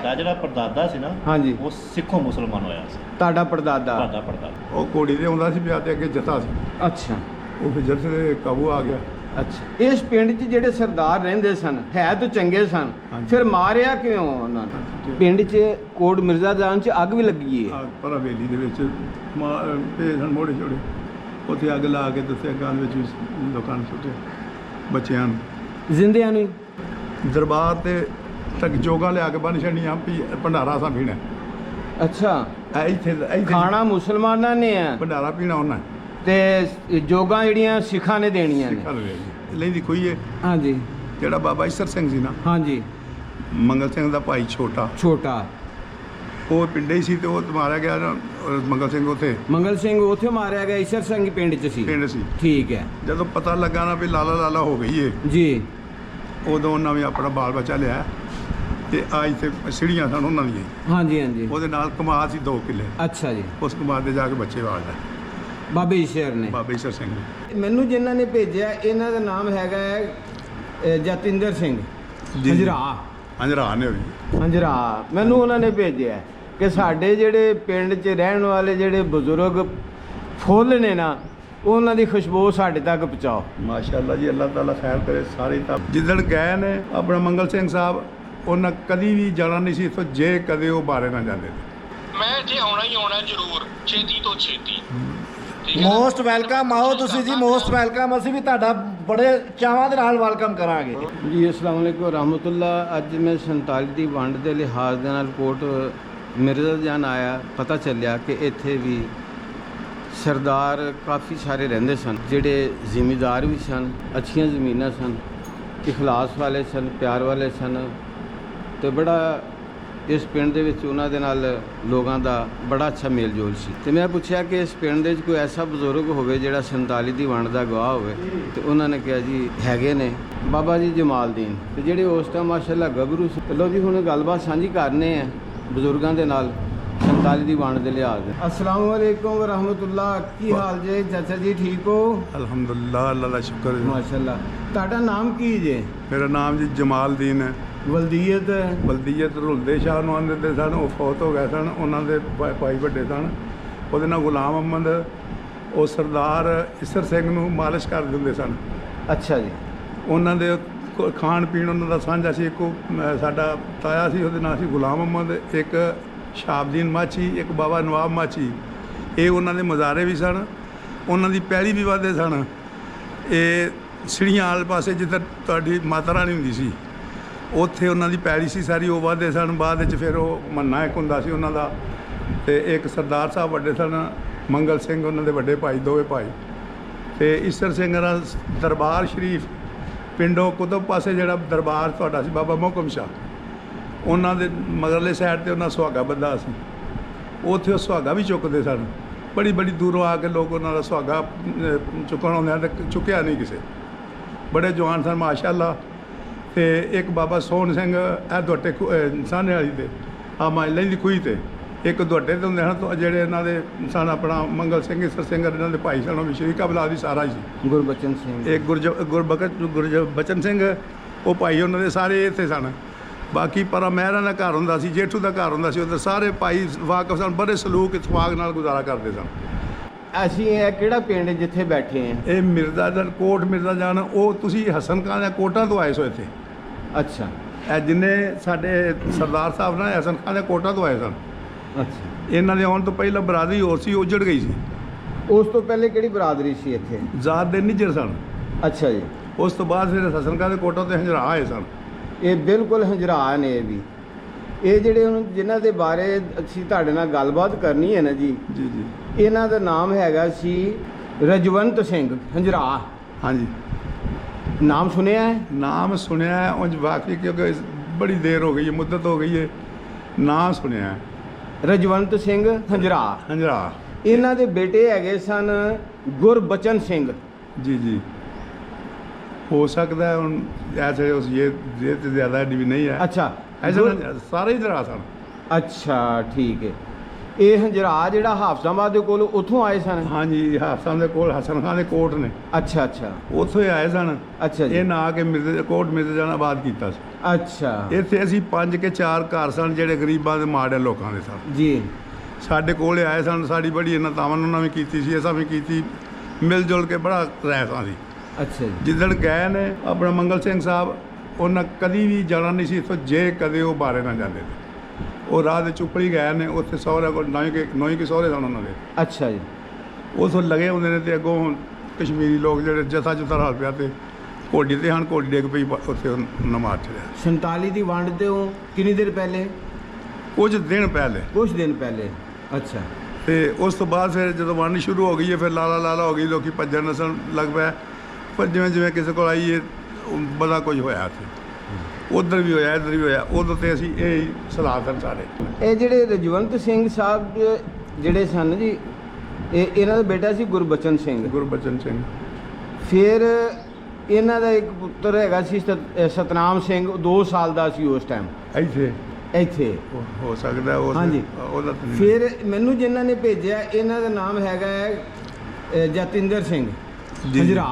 ਸਾਡਾ ਜਿਹੜਾ ਪਰਦਾਦਾ ਸੀ ਨਾ ਹਾਂਜੀ ਉਹ ਸਿੱਖੋਂ ਮੁਸਲਮਾਨ ਹੋਇਆ ਸੀ। ਤੁਹਾਡਾ ਪੜਦਾਦਾ? ਸਾਡਾ ਪਰਦਾਦਾ ਉਹ ਘੋੜੀ ਤੇ ਆਉਂਦਾ ਸੀ ਵਿਆਹ ਤੇ ਅੱਗੇ ਜੱਥਾ ਸੀ, ਅੱਛਾ ਉਹ ਫਿਰ ਜੱਥੇ ਦੇ ਕਾਬੂ ਆ ਗਿਆ। ਅੱਛਾ। ਇਸ ਪਿੰਡ 'ਚ ਜਿਹੜੇ ਸਰਦਾਰ ਰਹਿੰਦੇ ਸਨ ਹੈ ਤਾਂ ਚੰਗੇ ਸਨ, ਹਾਂਜੀ। ਫਿਰ ਮਾਰਿਆ ਕਿਉਂ ਉਹਨਾਂ ਨੂੰ? ਪਿੰਡ 'ਚ ਕੋਟ ਮਿਰਜ਼ਾ ਜਾਨ 'ਚ ਅੱਗ ਵੀ ਲੱਗੀ ਹੈ। ਪਰ ਹਵੇਲੀ ਦੇ ਵਿੱਚ ਭੇਜ ਸਨ ਮੋੜੇ ਛੋੜੇ, ਉੱਥੇ ਅੱਗ ਲਾ ਕੇ ਦੱਸਿਆ ਗਾਂ ਵਿੱਚ ਵੀ ਲੋਕਾਂ ਨੂੰ ਸੁੱਟਿਆ, ਬੱਚਿਆਂ ਨੂੰ ਜ਼ਿੰਦਿਆਂ ਨੂੰ ਹੀ? ਦਰਬਾਰ ਤੇ ਤੱਕ ਜੋਗਾ ਲਿਆ ਕੇ ਬੰਨ ਛੱਡੀਆਂ ਵੀ ਭੰਡਾਰਾ ਸਾਂ ਪੀਣਾ। ਅੱਛਾ। ਇੱਥੇ ਖਾਣਾ ਮੁਸਲਮਾਨਾਂ ਨੇ ਆ ਭੰਡਾਰਾ ਪੀਣਾ ਉਹਨਾਂ ਤੇ ਜੋਗਾਂ ਜਿਹੜੀਆਂ ਸਿੱਖਾਂ ਨੇ ਦੇਣੀਆਂ ਨੇ। ਸਿੱਖਾਂ ਦੇ ਲੈਂਦੀ ਖੋਈ ਹੈ। ਹਾਂਜੀ ਜਿਹੜਾ ਬਾਬਾ ਈਸਰ ਸਿੰਘ ਸੀ ਨਾ, ਹਾਂਜੀ, ਮੰਗਲ ਸਿੰਘ ਦਾ ਭਾਈ ਛੋਟਾ, ਉਹ ਪਿੰਡੇ ਹੀ ਸੀ ਤੇ ਉਹ ਮਾਰਿਆ ਗਿਆ ਨਾ। ਮੰਗਲ ਸਿੰਘ ਉੱਥੇ ਮੰਗਲ ਸਿੰਘ ਉੱਥੇ ਮਾਰਿਆ ਗਿਆ, ਈਸ਼ਰ ਸਿੰਘ ਪਿੰਡ 'ਚ ਸੀ। ਪਿੰਡ ਸੀ। ਠੀਕ ਹੈ। ਜਦੋਂ ਪਤਾ ਲੱਗਾ ਨਾ ਵੀ ਲਾਲਾ ਲਾਲਾ ਹੋ ਗਈ ਏ, ਜੀ, ਉਦੋਂ ਉਹਨਾਂ ਵੀ ਆਪਣਾ ਬਾਲ ਬੱਚਾ ਲਿਆ ਤੇ ਆ ਇੱਥੇ ਸਿੜੀਆਂ ਸਨ ਉਹਨਾਂ ਦੀਆਂ, ਹਾਂਜੀ ਹਾਂਜੀ। ਉਹਦੇ ਨਾਲ ਕਮਾਦ ਸੀ 2 ਕਿੱਲੇ, ਅੱਛਾ ਜੀ। ਉਸ ਕਮਾਦ ਦੇ ਜਾ ਕੇ ਬੱਚੇ ਵਾਲਦਾ ਬਾਬੇ ਈਸ਼ਰ ਨੇ? ਬਾਬਾ ਈਸਰ ਸਿੰਘ ਨੇ। ਮੈਨੂੰ ਜਿਨ੍ਹਾਂ ਨੇ ਭੇਜਿਆ ਇਹਨਾਂ ਦਾ ਨਾਮ ਹੈਗਾ ਹੈ ਜਤਿੰਦਰ ਸਿੰਘ ਜੀ। ਹੰਜਰਾ। ਹੰਜਰਾ ਨੇ ਹੋਈ। ਹੰਜਰਾ ਮੈਨੂੰ ਉਹਨਾਂ ਨੇ ਭੇਜਿਆ ਕਿ ਸਾਡੇ ਜਿਹੜੇ ਪਿੰਡ 'ਚ ਰਹਿਣ ਵਾਲੇ ਜਿਹੜੇ ਬਜ਼ੁਰਗ ਫੁੱਲ ਨੇ ਨਾ, ਉਹਨਾਂ ਦੀ ਖੁਸ਼ਬੂ ਸਾਡੇ ਤੱਕ ਪਹੁੰਚਾਓ। ਮਾਸ਼ਾਅੱਲਾ ਜੀ, ਅੱਲਾਹ ਤਾਲਾ ਖੈਰ ਕਰੇ ਸਾਰੇ। ਤਾਂ ਜਿੱਦਣ ਗਏ ਨੇ ਆਪਣਾ ਮੰਗਲ ਸਿੰਘ ਸਾਹਿਬ, ਉਹਨਾਂ ਕਦੀ ਵੀ ਜਾਣਾ ਨਹੀਂ ਸੀ ਇੱਥੋਂ ਜੇ ਕਦੇ ਉਹ ਬਾਰੇ ਨਾ ਜਾਂਦੇ। ਮੈਂ ਇੱਥੇ ਆਉਣਾ ਹੀ ਆਉਣਾ ਜ਼ਰੂਰ, ਛੇਤੀ ਤੋਂ ਛੇਤੀ। Most welcome. ਆਓ ਤੁਸੀਂ ਜੀ, ਮੋਸਟ ਵੈਲਕਮ। ਅਸੀਂ ਵੀ ਤੁਹਾਡਾ ਬੜੇ ਚਾਵਾਂ ਦੇ ਨਾਲ ਵੈਲਕਮ ਕਰਾਂਗੇ ਜੀ। ਅਸਲਾਮ ਵਾਲੇਕੁਮ ਰਹਿਮਤੁल्लाह। ਅੱਜ ਮੈਂ 47 ਦੀ ਵੰਡ ਦੇ ਲਿਹਾਜ਼ ਦੇ ਨਾਲ ਕੋਟ ਮਿਰਜ਼ਾ ਜਾਨ ਆਇਆ। ਪਤਾ ਚੱਲਿਆ ਕਿ ਇੱਥੇ ਵੀ ਸਰਦਾਰ ਕਾਫੀ ਸਾਰੇ ਰਹਿੰਦੇ ਸਨ, ਜਿਹੜੇ ਜ਼ਿਮੀਂਦਾਰ ਵੀ ਸਨ, ਅੱਛੀਆਂ ਜ਼ਮੀਨਾਂ ਸਨ, ਇਖਲਾਸ ਵਾਲੇ ਸਨ, ਪਿਆਰ ਵਾਲੇ ਸਨ ਤੇ ਬੜਾ ਇਸ ਪਿੰਡ ਦੇ ਵਿੱਚ ਉਹਨਾਂ ਦੇ ਨਾਲ ਲੋਕਾਂ ਦਾ ਬੜਾ ਅੱਛਾ ਮੇਲ ਜੋਲ ਸੀ। ਤੇ ਮੈਂ ਪੁੱਛਿਆ ਕਿ ਇਸ ਪਿੰਡ ਦੇ ਵਿੱਚ ਕੋਈ ਐਸਾ ਬਜ਼ੁਰਗ ਹੋਵੇ ਜਿਹੜਾ 47 ਦੀ ਵੰਡ ਦਾ ਗਵਾਹ ਹੋਵੇ, ਤੇ ਉਹਨਾਂ ਨੇ ਕਿਹਾ ਜੀ ਹੈਗੇ ਨੇ ਬਾਬਾ ਜੀ ਜਮਾਲਦੀਨ, ਤੇ ਜਿਹੜੇ ਉਸ ਟਾਈਮ ਮਾਸ਼ਾਅੱਲਾ ਗੱਭਰੂ ਸੀ। ਚਲੋ ਜੀ, ਹੁਣ ਗੱਲਬਾਤ ਸਾਂਝੀ ਕਰਨੇ ਆ ਬਜ਼ੁਰਗਾਂ ਦੇ ਨਾਲ 47 ਦੀ ਵੰਡ ਦੇ ਲਿਹਾਜ਼। ਅਸਲਾਮ ਵਾਲੇਕੁਮ ਵਰਹਿਮਤੁल्लाह। ਕੀ ਹਾਲ ਜੇ ਚਾਚਾ ਜੀ, ਠੀਕ ਹੋ? ਅਲਹਮਦੁਲਿਲਾ, ਅੱਲਾਹ ਦਾ ਸ਼ੁਕਰ ਹੈ। ਮਾਸ਼ਾਅੱਲਾ। ਤੁਹਾਡਾ ਨਾਮ ਕੀ ਜੇ? ਮੇਰਾ ਨਾਮ ਜੀ ਜਮਾਲਦੀਨ ਹੈ। ਬਲਦੀਅਤ? ਬਲਦੀਅਤ ਰੁਲਦੇ ਸ਼ਾਹ ਨੂੰ ਆਉਂਦੇ ਤੇ ਸਨ, ਉਹ ਫੌਤ ਹੋ ਗਏ ਸਨ। ਉਹਨਾਂ ਦੇ ਭਾਈ ਵੱਡੇ ਸਨ, ਉਹਦੇ ਨਾਲ ਗੁਲਾਮ ਅਹਿਮਦ, ਉਹ ਸਰਦਾਰ ਈਸਰ ਸਿੰਘ ਨੂੰ ਮਾਲਿਸ਼ ਕਰ ਦਿੰਦੇ ਸਨ। ਅੱਛਾ ਜੀ। ਉਹਨਾਂ ਦੇ ਖਾਣ ਪੀਣ ਉਹਨਾਂ ਦਾ ਸਾਂਝਾ ਸੀ। ਇੱਕ ਸਾਡਾ ਤਾਇਆ ਸੀ, ਉਹਦੇ ਨਾਂ ਸੀ ਗੁਲਾਮ ਅਹਿਮਦ, ਇੱਕ ਸ਼ਾਬਦੀਨ ਮਾਛੀ, ਇੱਕ ਬਾਬਾ ਨਵਾਬ ਮਾਛੀ। ਇਹ ਉਹਨਾਂ ਦੇ ਮਜ਼ਾਰੇ ਵੀ ਸਨ, ਉਹਨਾਂ ਦੀ ਪੈਲੀ ਵੀ ਵਾਧੇ ਸਨ। ਇਹ ਸਿੜੀਆਂ ਵਾਲੇ ਪਾਸੇ ਜਿੱਧਰ ਤੁਹਾਡੀ ਮਾਤਾ ਰਾਣੀ ਹੁੰਦੀ ਸੀ, ਉੱਥੇ ਉਹਨਾਂ ਦੀ ਪੈਲੀ ਸੀ ਸਾਰੀ, ਉਹ ਵਾਧੇ ਸਨ। ਬਾਅਦ ਵਿੱਚ ਫਿਰ ਉਹ ਮੰਨਾ ਇੱਕ ਹੁੰਦਾ ਸੀ ਉਹਨਾਂ ਦਾ, ਤੇ ਇੱਕ ਸਰਦਾਰ ਸਾਹਿਬ ਵੱਡੇ ਸਨ, ਮੰਗਲ ਸਿੰਘ ਉਹਨਾਂ ਦੇ ਵੱਡੇ ਭਾਈ, ਦੋਵੇਂ ਭਾਈ, ਤੇ ਈਸਰ ਸਿੰਘ ਦਾ ਦਰਬਾਰ ਸ਼ਰੀਫ ਪਿੰਡੋਂ ਕੁਤਬ ਪਾਸੇ ਜਿਹੜਾ ਦਰਬਾਰ ਤੁਹਾਡਾ ਸੀ ਬਾਬਾ ਮੋਹਕਮ ਸ਼ਾਹ, ਉਹਨਾਂ ਦੇ ਮਗਰਲੇ ਸਾਈਡ 'ਤੇ ਉਹਨਾਂ ਸੁਹਾਗਾ ਬੱਧਾ ਸੀ। ਉੱਥੇ ਉਹ ਸੁਹਾਗਾ ਵੀ ਚੁੱਕਦੇ ਸਨ। ਬੜੀ ਬੜੀ ਦੂਰੋਂ ਆ ਕੇ ਲੋਕ ਉਹਨਾਂ ਦਾ ਸੁਹਾਗਾ ਚੁੱਕਣ ਆਉਂਦੇ ਹਨ, ਤੇ ਚੁੱਕਿਆ ਨਹੀਂ ਕਿਸੇ। ਬੜੇ ਜਵਾਨ ਸਨ ਮਾਸ਼ਾਅੱਲਾ। ਤੇ ਇੱਕ ਬਾਬਾ ਸੋਹਣ ਸਿੰਘ ਇਹ ਦੁਆਟੇ ਸਾਹਨੇ ਵਾਲੀ ਦੇ ਆ ਮਾਇਲਾਂ ਦੀ ਖੂਹੀ 'ਤੇ, ਇੱਕ ਦੁਆਟੇ 'ਤੇ ਹੁੰਦੇ ਹਨ ਜਿਹੜੇ ਇਹਨਾਂ ਦੇ ਸਨ ਆਪਣਾ ਮੰਗਲ ਸਿੰਘ, ਈਸਰ ਸਿੰਘ ਇਹਨਾਂ ਦੇ ਭਾਈ ਸਨ, ਉਹ ਵੀ ਸ਼ਰੀਕਾ ਬਲਾ ਦੀ ਸਾਰਾ ਹੀ ਸੀ। ਗੁਰਬਚਨ ਸਿੰਘ? ਇੱਕ ਗੁਰਬਚਨ ਸਿੰਘ, ਉਹ ਭਾਈ ਉਹਨਾਂ ਦੇ ਸਾਰੇ ਇੱਥੇ ਸਨ। ਬਾਕੀ ਪਰ ਮਹਿਰਾਂ ਦਾ ਘਰ ਹੁੰਦਾ ਸੀ, ਜੇਠੂ ਦਾ ਘਰ ਹੁੰਦਾ ਸੀ, ਉੱਧਰ ਸਾਰੇ ਭਾਈ ਵਾਕਫ ਸਨ, ਬੜੇ ਸਲੂਕ ਇਤਫਾਕ ਨਾਲ ਗੁਜ਼ਾਰਾ ਕਰਦੇ ਸਨ। ਅਸੀਂ ਇਹ ਕਿਹੜਾ ਪਿੰਡ ਜਿੱਥੇ ਬੈਠੇ ਹਾਂ? ਇਹ ਮਿਰਜ਼ਾ ਜਾਨ, ਕੋਟ ਮਿਰਜ਼ਾ ਜਾਨ, ਉਹ ਤੁਸੀਂ ਹਸਨ ਖਾਨ ਦੇ ਕੋਟਾਂ ਤੋਂ ਆਏ ਸੋ ਇੱਥੇ। ਅੱਛਾ। ਇਹ ਜਿੰਨੇ ਸਾਡੇ ਸਰਦਾਰ ਸਾਹਿਬ ਨੇ ਹਸਨ ਖਾਨ ਦੇ ਕੋਟਾਂ ਤੋਂ ਆਏ ਸਨ। ਅੱਛਾ। ਇਹਨਾਂ ਦੇ ਆਉਣ ਤੋਂ ਪਹਿਲਾਂ ਬਰਾਦਰੀ ਹੋਰ ਸੀ, ਉਜੜ ਗਈ ਸੀ। ਉਸ ਤੋਂ ਪਹਿਲੇ ਕਿਹੜੀ ਬਰਾਦਰੀ ਸੀ ਇੱਥੇ? ਜ਼ਾਤ ਦੇ ਨਿੱਜਰ ਸਨ। ਅੱਛਾ ਜੀ। ਉਸ ਤੋਂ ਬਾਅਦ ਫਿਰ ਹਸਨ ਖਾਨ ਦੇ ਕੋਟਾਂ ਤੋਂ ਹੰਜਰਾ ਆਏ ਸਨ। ਇਹ ਬਿਲਕੁਲ ਹੰਜਰਾ ਨੇ। ਇਹ ਵੀ ਇਹ ਜਿਹੜੇ ਹੁਣ ਜਿਨ੍ਹਾਂ ਦੇ ਬਾਰੇ ਅਸੀਂ ਤੁਹਾਡੇ ਨਾਲ ਗੱਲਬਾਤ ਕਰਨੀ ਹੈ ਨਾ ਜੀ, ਜੀ ਜੀ, ਇਹਨਾਂ ਦਾ ਨਾਮ ਹੈਗਾ ਸੀ ਰਜਵੰਤ ਸਿੰਘ ਹੰਜਰਾ। ਹਾਂਜੀ, ਨਾਮ ਸੁਣਿਆ ਹੈ? ਨਾਮ ਸੁਣਿਆ ਹੈ ਉਂਝ ਵਾਕਈ, ਕਿਉਂਕਿ ਬੜੀ ਦੇਰ ਹੋ ਗਈ ਹੈ, ਮੁੱਦਤ ਹੋ ਗਈ ਹੈ, ਨਾਮ ਸੁਣਿਆ ਹੈ। ਰਜਵੰਤ ਸਿੰਘ ਹੰਜਰਾ। ਹੰਜਰਾ। ਇਹਨਾਂ ਦੇ ਬੇਟੇ ਹੈਗੇ ਸਨ ਗੁਰਬਚਨ ਸਿੰਘ। ਜੀ ਜੀ, ਹੋ ਸਕਦਾ ਹੈ ਹੁਣ ਐਸੇ ਉਸ ਇਹ ਤੇ ਜ਼ਿਆਦਾ ਐਡੀ ਵੀ ਨਹੀਂ ਹੈ। ਅੱਛਾ। ਐਸੇ ਸਾਰੇ ਹੀ ਜਰਾ ਸਨ। ਅੱਛਾ, ਠੀਕ ਹੈ। ਇਹ ਹੰਜਰਾ ਜਿਹੜਾ ਹਾਫਜ਼ਾਬਾਦ ਦੇ ਕੋਲ ਉੱਥੋਂ ਆਏ ਸਨ? ਹਾਂਜੀ, ਹਾਫਸਾਂ ਦੇ ਕੋਲ ਹਸਨ ਖਾਨ ਦੇ ਕੋਟ ਨੇ, ਅੱਛਾ ਅੱਛਾ ਉੱਥੋਂ ਹੀ ਆਏ ਸਨ। ਅੱਛਾ ਜੀ। ਇਹਨਾਂ ਆ ਕੇ ਕੋਟ ਮਿਰਜ਼ਾਜਾਨ ਆਬਾਦ ਕੀਤਾ ਸੀ। ਅੱਛਾ ਇੱਥੇ ਅਸੀਂ 5 ਕੇ 4 ਘਰ ਸਨ ਜਿਹੜੇ ਗਰੀਬਾਂ ਦੇ ਮਾੜੇ ਲੋਕਾਂ ਦੇ ਸਨ। ਜੀ। ਸਾਡੇ ਕੋਲ ਆਏ ਸਨ, ਸਾਡੀ ਬੜੀ ਇਹਨਾਂ ਤਾਵਨ ਉਹਨਾਂ ਵੀ ਕੀਤੀ ਸੀ, ਅਸਾਂ ਵੀ ਕੀਤੀ, ਮਿਲ ਜੁਲ ਕੇ ਬੜਾ ਰਹਿਸਾਂ ਸੀ। ਅੱਛਾ ਜੀ। ਜਿੱਦਣ ਗਏ ਨੇ ਆਪਣਾ ਮੰਗਲ ਸਿੰਘ ਸਾਹਿਬ, ਉਹਨਾਂ ਕਦੀ ਵੀ ਜਾਣਾ ਨਹੀਂ ਸੀ ਇੱਥੋਂ ਜੇ ਕਦੇ ਉਹ ਬਾਰੇ ਨਾ ਜਾਂਦੇ ਤੇ। ਉਹ ਰਾਹ ਦੇ ਚੁੱਪੜੀ ਗਏ ਨੇ, ਉੱਥੇ ਸਹੁਰੇ ਕੋਲ ਨੌਂ ਕੇ ਸਹੁਰੇ ਸਨ ਉਹਨਾਂ ਦੇ। ਅੱਛਾ ਜੀ। ਉੱਥੋਂ ਲਗੇ ਹੁੰਦੇ ਨੇ ਤੇ ਅੱਗੋਂ ਹੁਣ ਕਸ਼ਮੀਰੀ ਲੋਕ ਜਿਹੜੇ ਜਥਾ ਜੁਥਾ ਰਲ ਪਿਆ ਤੇ ਘੋੜੀ ਤੇ ਹਨ, ਘੋੜੀ ਡਿੱਗ ਪਈ, ਉੱਥੇ ਨਮਾਜ਼ ਚੜਿਆ। 47 ਦੀ ਵੰਡ ਤੋਂ ਕਿੰਨੀ ਦੇਰ ਪਹਿਲੇ? ਕੁਝ ਦਿਨ ਪਹਿਲੇ। ਕੁਝ ਦਿਨ ਪਹਿਲੇ। ਅੱਛਾ। ਤੇ ਉਸ ਤੋਂ ਬਾਅਦ ਫਿਰ ਜਦੋਂ ਵੰਡ ਸ਼ੁਰੂ ਹੋ ਗਈ ਹੈ, ਫਿਰ ਲਾਲਾ ਲਾਲਾ ਹੋ ਗਈ, ਲੋਕੀ ਭੱਜਣ ਨਸਣ ਲੱਗ ਪਏ। ਪਰ ਜਿਵੇਂ ਜਿਵੇਂ ਕਿਸੇ ਕੋਲ ਆਈ ਹੈ ਬੜਾ ਕੁਝ ਹੋਇਆ ਸੀ, ਉੱਧਰ ਵੀ ਹੋਇਆ ਇੱਧਰ ਵੀ ਹੋਇਆ। ਉਦੋਂ ਤੇ ਅਸੀਂ ਇਹ ਸਲਾਹ ਸਨ ਸਾਰੇ। ਇਹ ਜਿਹੜੇ ਰਜਵੰਤ ਸਿੰਘ ਸਾਹਿਬ ਜਿਹੜੇ ਸਨ ਜੀ, ਇਹਨਾਂ ਦਾ ਬੇਟਾ ਸੀ ਗੁਰਬਚਨ ਸਿੰਘ। ਗੁਰਬਚਨ ਸਿੰਘ। ਫਿਰ ਇਹਨਾਂ ਦਾ ਇੱਕ ਪੁੱਤਰ ਹੈਗਾ ਸੀ ਸਤਨਾਮ ਸਿੰਘ, 2 ਸਾਲ ਦਾ ਸੀ ਉਸ ਟਾਈਮ ਇੱਥੇ ਇੱਥੇ। ਹੋ ਸਕਦਾ ਉਹ ਹਾਂਜੀ। ਉਹਦਾ ਤਾਂ ਨਹੀਂ। ਫਿਰ ਮੈਨੂੰ ਜਿਨ੍ਹਾਂ ਨੇ ਭੇਜਿਆ ਇਹਨਾਂ ਦਾ ਨਾਮ ਹੈਗਾ ਹੈ ਜਤਿੰਦਰ ਸਿੰਘ ਹੰਜਰਾ।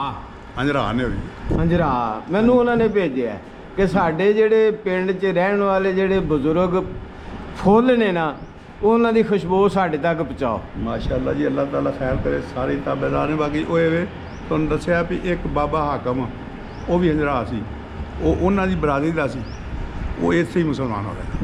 ਹੰਜਰਾ ਨੇ ਹੋਈ। ਹੰਜਰਾ ਮੈਨੂੰ ਉਹਨਾਂ ਨੇ ਭੇਜਿਆ ਕਿ ਸਾਡੇ ਜਿਹੜੇ ਪਿੰਡ 'ਚ ਰਹਿਣ ਵਾਲੇ ਜਿਹੜੇ ਬਜ਼ੁਰਗ ਫੁੱਲ ਨੇ ਨਾ, ਉਹਨਾਂ ਦੀ ਖੁਸ਼ਬੂ ਸਾਡੇ ਤੱਕ ਪਹੁੰਚਾਓ। ਮਾਸ਼ਾਅੱਲਾ ਜੀ, ਅੱਲਾਹ ਤਾਲਾ ਖੈਰ ਕਰੇ, ਸਾਰੇ ਤਾਬੇਦਾਰ ਨੇ। ਬਾਕੀ ਉਹ ਐਵੇਂ ਤੁਹਾਨੂੰ ਦੱਸਿਆ ਵੀ ਇੱਕ ਬਾਬਾ ਹਾਕਮ, ਉਹ ਵੀ ਹੰਜਰਾ ਸੀ, ਉਹ ਉਹਨਾਂ ਦੀ ਬਰਾਦਰੀ ਦਾ ਸੀ, ਉਹ ਇੱਥੇ ਹੀ ਮੁਸਲਮਾਨ ਹੋ ਗਿਆ।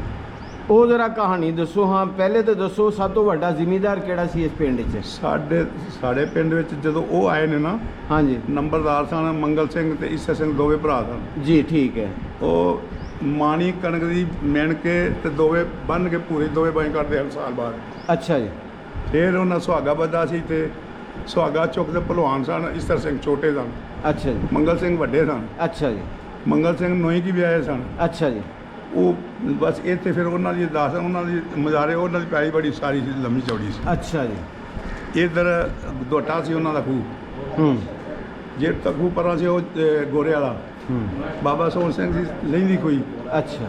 ਉਹ ਜ਼ਰਾ ਕਹਾਣੀ ਦੱਸੋ। ਹਾਂ, ਪਹਿਲੇ ਤਾਂ ਦੱਸੋ ਸਭ ਤੋਂ ਵੱਡਾ ਜ਼ਿਮੀਂਦਾਰ ਕਿਹੜਾ ਸੀ ਇਸ ਪਿੰਡ 'ਚ? ਸਾਡੇ ਪਿੰਡ ਵਿੱਚ ਜਦੋਂ ਉਹ ਆਏ ਨੇ ਨਾ, ਹਾਂਜੀ, ਨੰਬਰਦਾਰ ਸਨ ਮੰਗਲ ਸਿੰਘ ਤੇ ਈਸਾ ਸਿੰਘ, ਦੋਵੇਂ ਭਰਾ ਸਨ ਜੀ। ਠੀਕ ਹੈ। ਉਹ ਮਾਣੀ ਕਣਕ ਦੀ ਮਿਣ ਕੇ ਤੇ ਦੋਵੇਂ ਬੰਨ ਕੇ ਪੂਰੀ ਦੋਵੇਂ ਬਾਈ ਕਰਦੇ ਹਨ ਸਾਲ ਬਾਅਦ। ਅੱਛਾ ਜੀ। ਫਿਰ ਉਹਨਾਂ ਸੁਹਾਗਾ ਬੱਧਾ ਸੀ ਤੇ ਸੁਹਾਗਾ ਚੁੱਕ ਦੇ ਭਲਵਾਨ ਸਨ, ਈਸਰ ਸਿੰਘ ਛੋਟੇ ਸਨ, ਅੱਛਾ ਜੀ। ਮੰਗਲ ਸਿੰਘ ਵੱਡੇ ਸਨ। ਅੱਛਾ ਜੀ। ਮੰਗਲ ਸਿੰਘ ਨੋਈ ਕੀ ਵੀ ਆਏ ਸਨ। ਅੱਛਾ ਜੀ। ਉਹ ਬਸ ਇੱਥੇ ਫਿਰ ਉਹਨਾਂ ਦੀ ਦਾਸ, ਉਹਨਾਂ ਦੀ ਮਜ਼ਾਰੇ, ਉਹਨਾਂ ਦੀ ਪੈਲੀ ਬੜੀ ਸਾਰੀ ਸੀ, ਲੰਮੀ ਚੌੜੀ ਸੀ। ਅੱਛਾ ਜੀ। ਇੱਧਰ ਦੋਟਾ ਸੀ ਉਹਨਾਂ ਦਾ ਖੂਹ, ਹੂੰ ਜੇ ਤਖੂ ਪਰਾਂ ਸੀ ਉਹ ਗੋਰੇ ਵਾਲਾ ਬਾਬਾ ਸੋਹਣ ਸਿੰਘ ਸੀ ਲੈਂਦੀ ਕੋਈ। ਅੱਛਾ।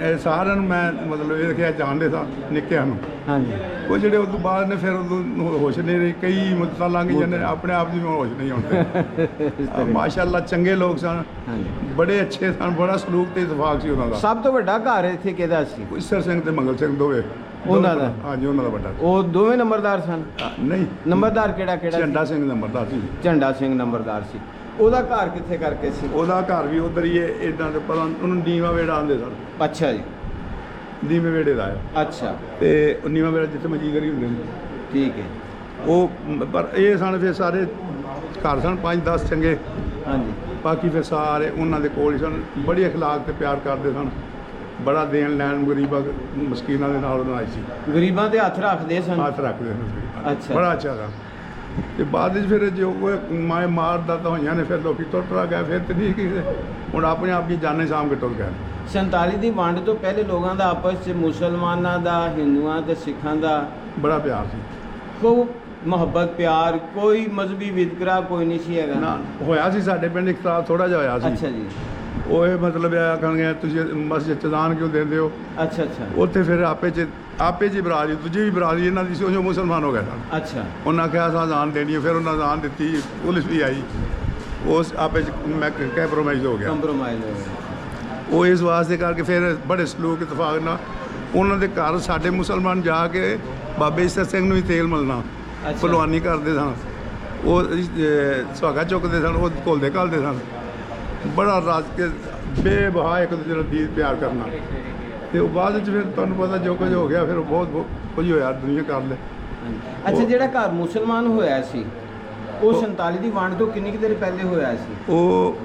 ਇਹ ਸਾਰਿਆਂ ਨੂੰ ਮੈਂ ਮਤਲਬ ਇਹ ਦੇਖਿਆ ਜਾਣਦੇ ਸਾਂ ਨਿੱਕਿਆਂ ਨੂੰ। ਹਾਂਜੀ। ਉਹ ਜਿਹੜੇ ਉਸ ਤੋਂ ਬਾਅਦ ਨੇ ਫਿਰ ਉਦੋਂ ਹੋਸ਼ ਨਹੀਂ ਰਹੀ, ਕਈ ਮੁੱਦਤਾਂ ਲੰਘ ਜਾਂਦੇ, ਆਪਣੇ ਆਪ ਦੀ ਹੋਸ਼ ਨਹੀਂ ਆਉਂਦੇ। ਮਾਸ਼ਾਅੱਲਾ ਚੰਗੇ ਲੋਕ ਸਨ, ਹਾਂਜੀ। ਬੜੇ ਅੱਛੇ ਸਨ, ਬੜਾ ਸਲੂਕ ਤੇ ਇਤਫਾਕ ਸੀ ਉਹਨਾਂ ਦਾ। ਸਭ ਤੋਂ ਵੱਡਾ ਘਰ ਇੱਥੇ ਕਿਹਦਾ ਸੀ? ਈਸਰ ਸਿੰਘ ਤੇ ਮੰਗਲ ਸਿੰਘ ਦੋਵੇਂ। ਉਹਨਾਂ ਦਾ? ਹਾਂਜੀ, ਉਹਨਾਂ ਦਾ ਵੱਡਾ। ਉਹ ਦੋਵੇਂ ਨੰਬਰਦਾਰ ਸਨ? ਨਹੀਂ, ਨੰਬਰਦਾਰ ਕਿਹੜਾ ਸੀ? ਝੰਡਾ ਸਿੰਘ ਨੰਬਰਦਾਰ ਸੀ। ਝੰਡਾ ਸਿੰਘ ਨੰਬਰਦਾਰ ਸੀ। ਉਹਦਾ ਘਰ ਕਿੱਥੇ ਕਰਕੇ ਸੀ? ਉਹਦਾ ਘਰ ਵੀ ਉਧਰ ਹੀ ਹੈ, ਇਦਾਂ ਦੇ ਪਤਾ ਉਹਨੂੰ ਨੀਵਾਂ ਵੇੜਾ ਆਉਂਦੇ ਸਨ। ਅੱਛਾ ਜੀ। ਨੀਵੇਂ ਵੇੜੇ ਦਾ ਹੈ। ਅੱਛਾ। ਤੇ ਉਹ ਨੀਵਾਂ ਵੇੜਾ ਜਿੱਥੇ ਮਜੀਗਰੀ ਹੁੰਦੇ ਨੇ। ਠੀਕ ਹੈ। ਉਹ ਪਰ ਇਹ ਸਨ ਫਿਰ ਸਾਰੇ ਘਰ ਸਨ 5-10 ਚੰਗੇ। ਹਾਂਜੀ। ਬਾਕੀ ਫਿਰ ਸਾਰੇ ਉਹਨਾਂ ਦੇ ਕੋਲ ਹੀ ਸਨ, ਬੜੀ ਅਖਲਾਕ ਤੇ ਪਿਆਰ ਕਰਦੇ ਸਨ, ਬੜਾ ਦੇਣ ਲੈਣ ਗਰੀਬਾਂ ਮਸਕੀਨਾਂ ਦੇ ਨਾਲ ਬਣਾਈ ਸੀ। ਗਰੀਬਾਂ ਤੇ ਹੱਥ ਰੱਖਦੇ ਸਨ? ਹੱਥ ਰੱਖਦੇ ਸਨ। ਅੱਛਾ। ਬੜਾ ਅੱਛਾ ਸਨ। ਤੇ ਬਾਅਦ ਵਿੱਚ ਫਿਰ ਜੋ ਮਾਏ ਮਾਰਦਾ ਤਾਂ ਹੋਈਆਂ ਨੇ, ਫਿਰ ਲੋਕੀ ਟੁੱਟ ਗਏ, ਫਿਰ ਤੇ ਨਹੀਂ ਕਿਸੇ ਹੁਣ ਆਪਣੇ ਆਪ ਦੀ ਜਾਨੇ ਸਾਂਭ ਕੇ ਟੁੱਟ ਗਏ। 47 ਦੀ ਵੰਡ ਤੋਂ ਪਹਿਲੇ ਲੋਕਾਂ ਦਾ ਆਪਸ 'ਚ ਮੁਸਲਮਾਨਾਂ ਦਾ, ਹਿੰਦੂਆਂ ਤੇ ਸਿੱਖਾਂ ਦਾ ਬੜਾ ਪਿਆਰ ਸੀ, ਖੂਬ ਮੁਹੱਬਤ ਪਿਆਰ, ਕੋਈ ਮਜ਼ਹਬੀ ਵਿਤਕਰਾ ਕੋਈ ਨਹੀਂ ਸੀ ਹੈਗਾ ਨਾ। ਹੋਇਆ ਸੀ ਸਾਡੇ ਪਿੰਡ ਇਖਤਲਾਫ ਥੋੜਾ ਜਿਹਾ ਹੋਇਆ ਸੀ। ਅੱਛਾ ਜੀ। ਉਹ ਇਹ ਮਤਲਬ ਇਹ ਆਖਣਗੇ ਤੁਸੀਂ ਮਸਜਿਦ 'ਚ ਦਾਨ ਕਿਉਂ ਦਿੰਦੇ ਹੋ? ਅੱਛਾ ਅੱਛਾ। ਉੱਥੇ ਫਿਰ ਆਪੇ 'ਚ ਬਰਾਦਰੀ, ਦੂਜੀ ਵੀ ਬਰਾਦਰੀ ਇਹਨਾਂ ਦੀ ਸੀ, ਉਹ ਮੁਸਲਮਾਨ ਹੋ ਗਏ ਸਨ। ਅੱਛਾ। ਉਹਨਾਂ ਕਿਹਾ ਸਾਂ ਦਾਨ ਦੇਣੀ ਹੈ, ਫਿਰ ਉਹਨਾਂ ਦਾਨ ਦਿੱਤੀ, ਪੁਲਿਸ ਵੀ ਆਈ, ਉਸ ਆਪੇ 'ਚ ਮੈਂ ਕੰਪਰੋਮਾਈਜ਼ ਹੋ ਗਿਆ। ਕੰਪਰੋਮਾਈਜ਼ ਹੋ ਗਿਆ। ਉਹ ਇਸ ਵਾਸਤੇ ਕਰਕੇ ਫਿਰ ਬੜੇ ਸਲੂਕ ਇਤਫਾਕ ਨਾਲ ਉਹਨਾਂ ਦੇ ਘਰ ਸਾਡੇ ਮੁਸਲਮਾਨ ਜਾ ਕੇ ਬਾਬੇ ਈਸਰ ਸਿੰਘ ਨੂੰ ਵੀ ਤੇਲ ਮਲਣਾ, ਭਲਵਾਨੀ ਕਰਦੇ ਸਨ, ਉਹ ਸੁਹਾਗਾ ਚੁੱਕਦੇ ਸਨ, ਉਹ ਘੁਲਦੇ ਘਲਦੇ ਸਨ, ਬੜਾ ਰੱਜ ਕੇ ਬੇਬਹਾ ਇੱਕ ਦੂਜੇ ਨਾਲ ਦੀਦ ਪਿਆਰ ਕਰਨਾ। ਤੇ ਉਹ ਬਾਅਦ ਵਿੱਚ ਫਿਰ ਤੁਹਾਨੂੰ ਪਤਾ ਜੋ ਕੁਝ ਹੋ ਗਿਆ, ਫਿਰ ਉਹ ਬਹੁਤ ਕੁਝ ਹੋਇਆ ਦੁਨੀਆ ਕਰ ਲੈ। ਅੱਛਾ, ਜਿਹੜਾ ਘਰ ਮੁਸਲਮਾਨ ਹੋਇਆ ਸੀ ਉਹ 47 ਦੀ ਵੰਡ ਤੋਂ ਕਿੰਨੀ ਕੁ ਦੇਰ ਪਹਿਲੇ ਹੋਇਆ ਸੀ? ਉਹ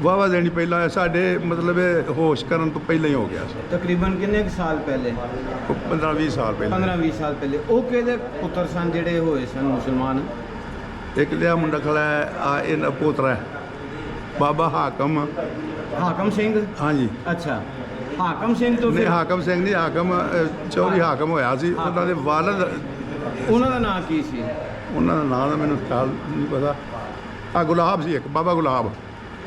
ਵਾਹਵਾ ਦੇਣੀ ਪਹਿਲਾਂ ਸਾਡੇ ਮਤਲਬ ਇਹ ਹੋਸ਼ ਕਰਨ ਤੋਂ ਪਹਿਲਾਂ ਹੀ ਹੋ ਗਿਆ ਸੀ। ਤਕਰੀਬਨ ਕਿੰਨੇ ਕੁ ਸਾਲ ਪਹਿਲੇ? 15-20 ਸਾਲ ਪਹਿਲਾਂ। 15-20 ਸਾਲ ਪਹਿਲੇ। ਉਹ ਕਿਹਦੇ ਪੁੱਤਰ ਸਨ ਜਿਹੜੇ ਹੋਏ ਸਨ ਮੁਸਲਮਾਨ? ਇੱਕ ਲਿਆ ਮੁੰਡਾ ਖੜਾ ਆ, ਇਹਨਾਂ ਪੋਤਰਾ ਬਾਬਾ ਹਾਕਮ ਸਿੰਘ। ਹਾਂਜੀ। ਅੱਛਾ, ਹਾਕਮ ਸਿੰਘ ਤੋਂ ਨਹੀਂ, ਫਿਰ ਹਾਕਮ ਸਿੰਘ ਨਹੀਂ, ਹਾਕਮ ਚੌਧਰੀ ਹਾਕਮ ਹੋਇਆ ਸੀ। ਉਹਨਾਂ ਦੇ ਵਾਲਦ, ਉਹਨਾਂ ਦਾ ਨਾਂ ਕੀ ਸੀ? ਉਹਨਾਂ ਦਾ ਨਾਂ ਦਾ ਮੈਨੂੰ ਖਿਆਲ ਨਹੀਂ ਪਤਾ। ਆ ਗੁਲਾਬ ਸੀ ਇੱਕ, ਬਾਬਾ ਗੁਲਾਬ।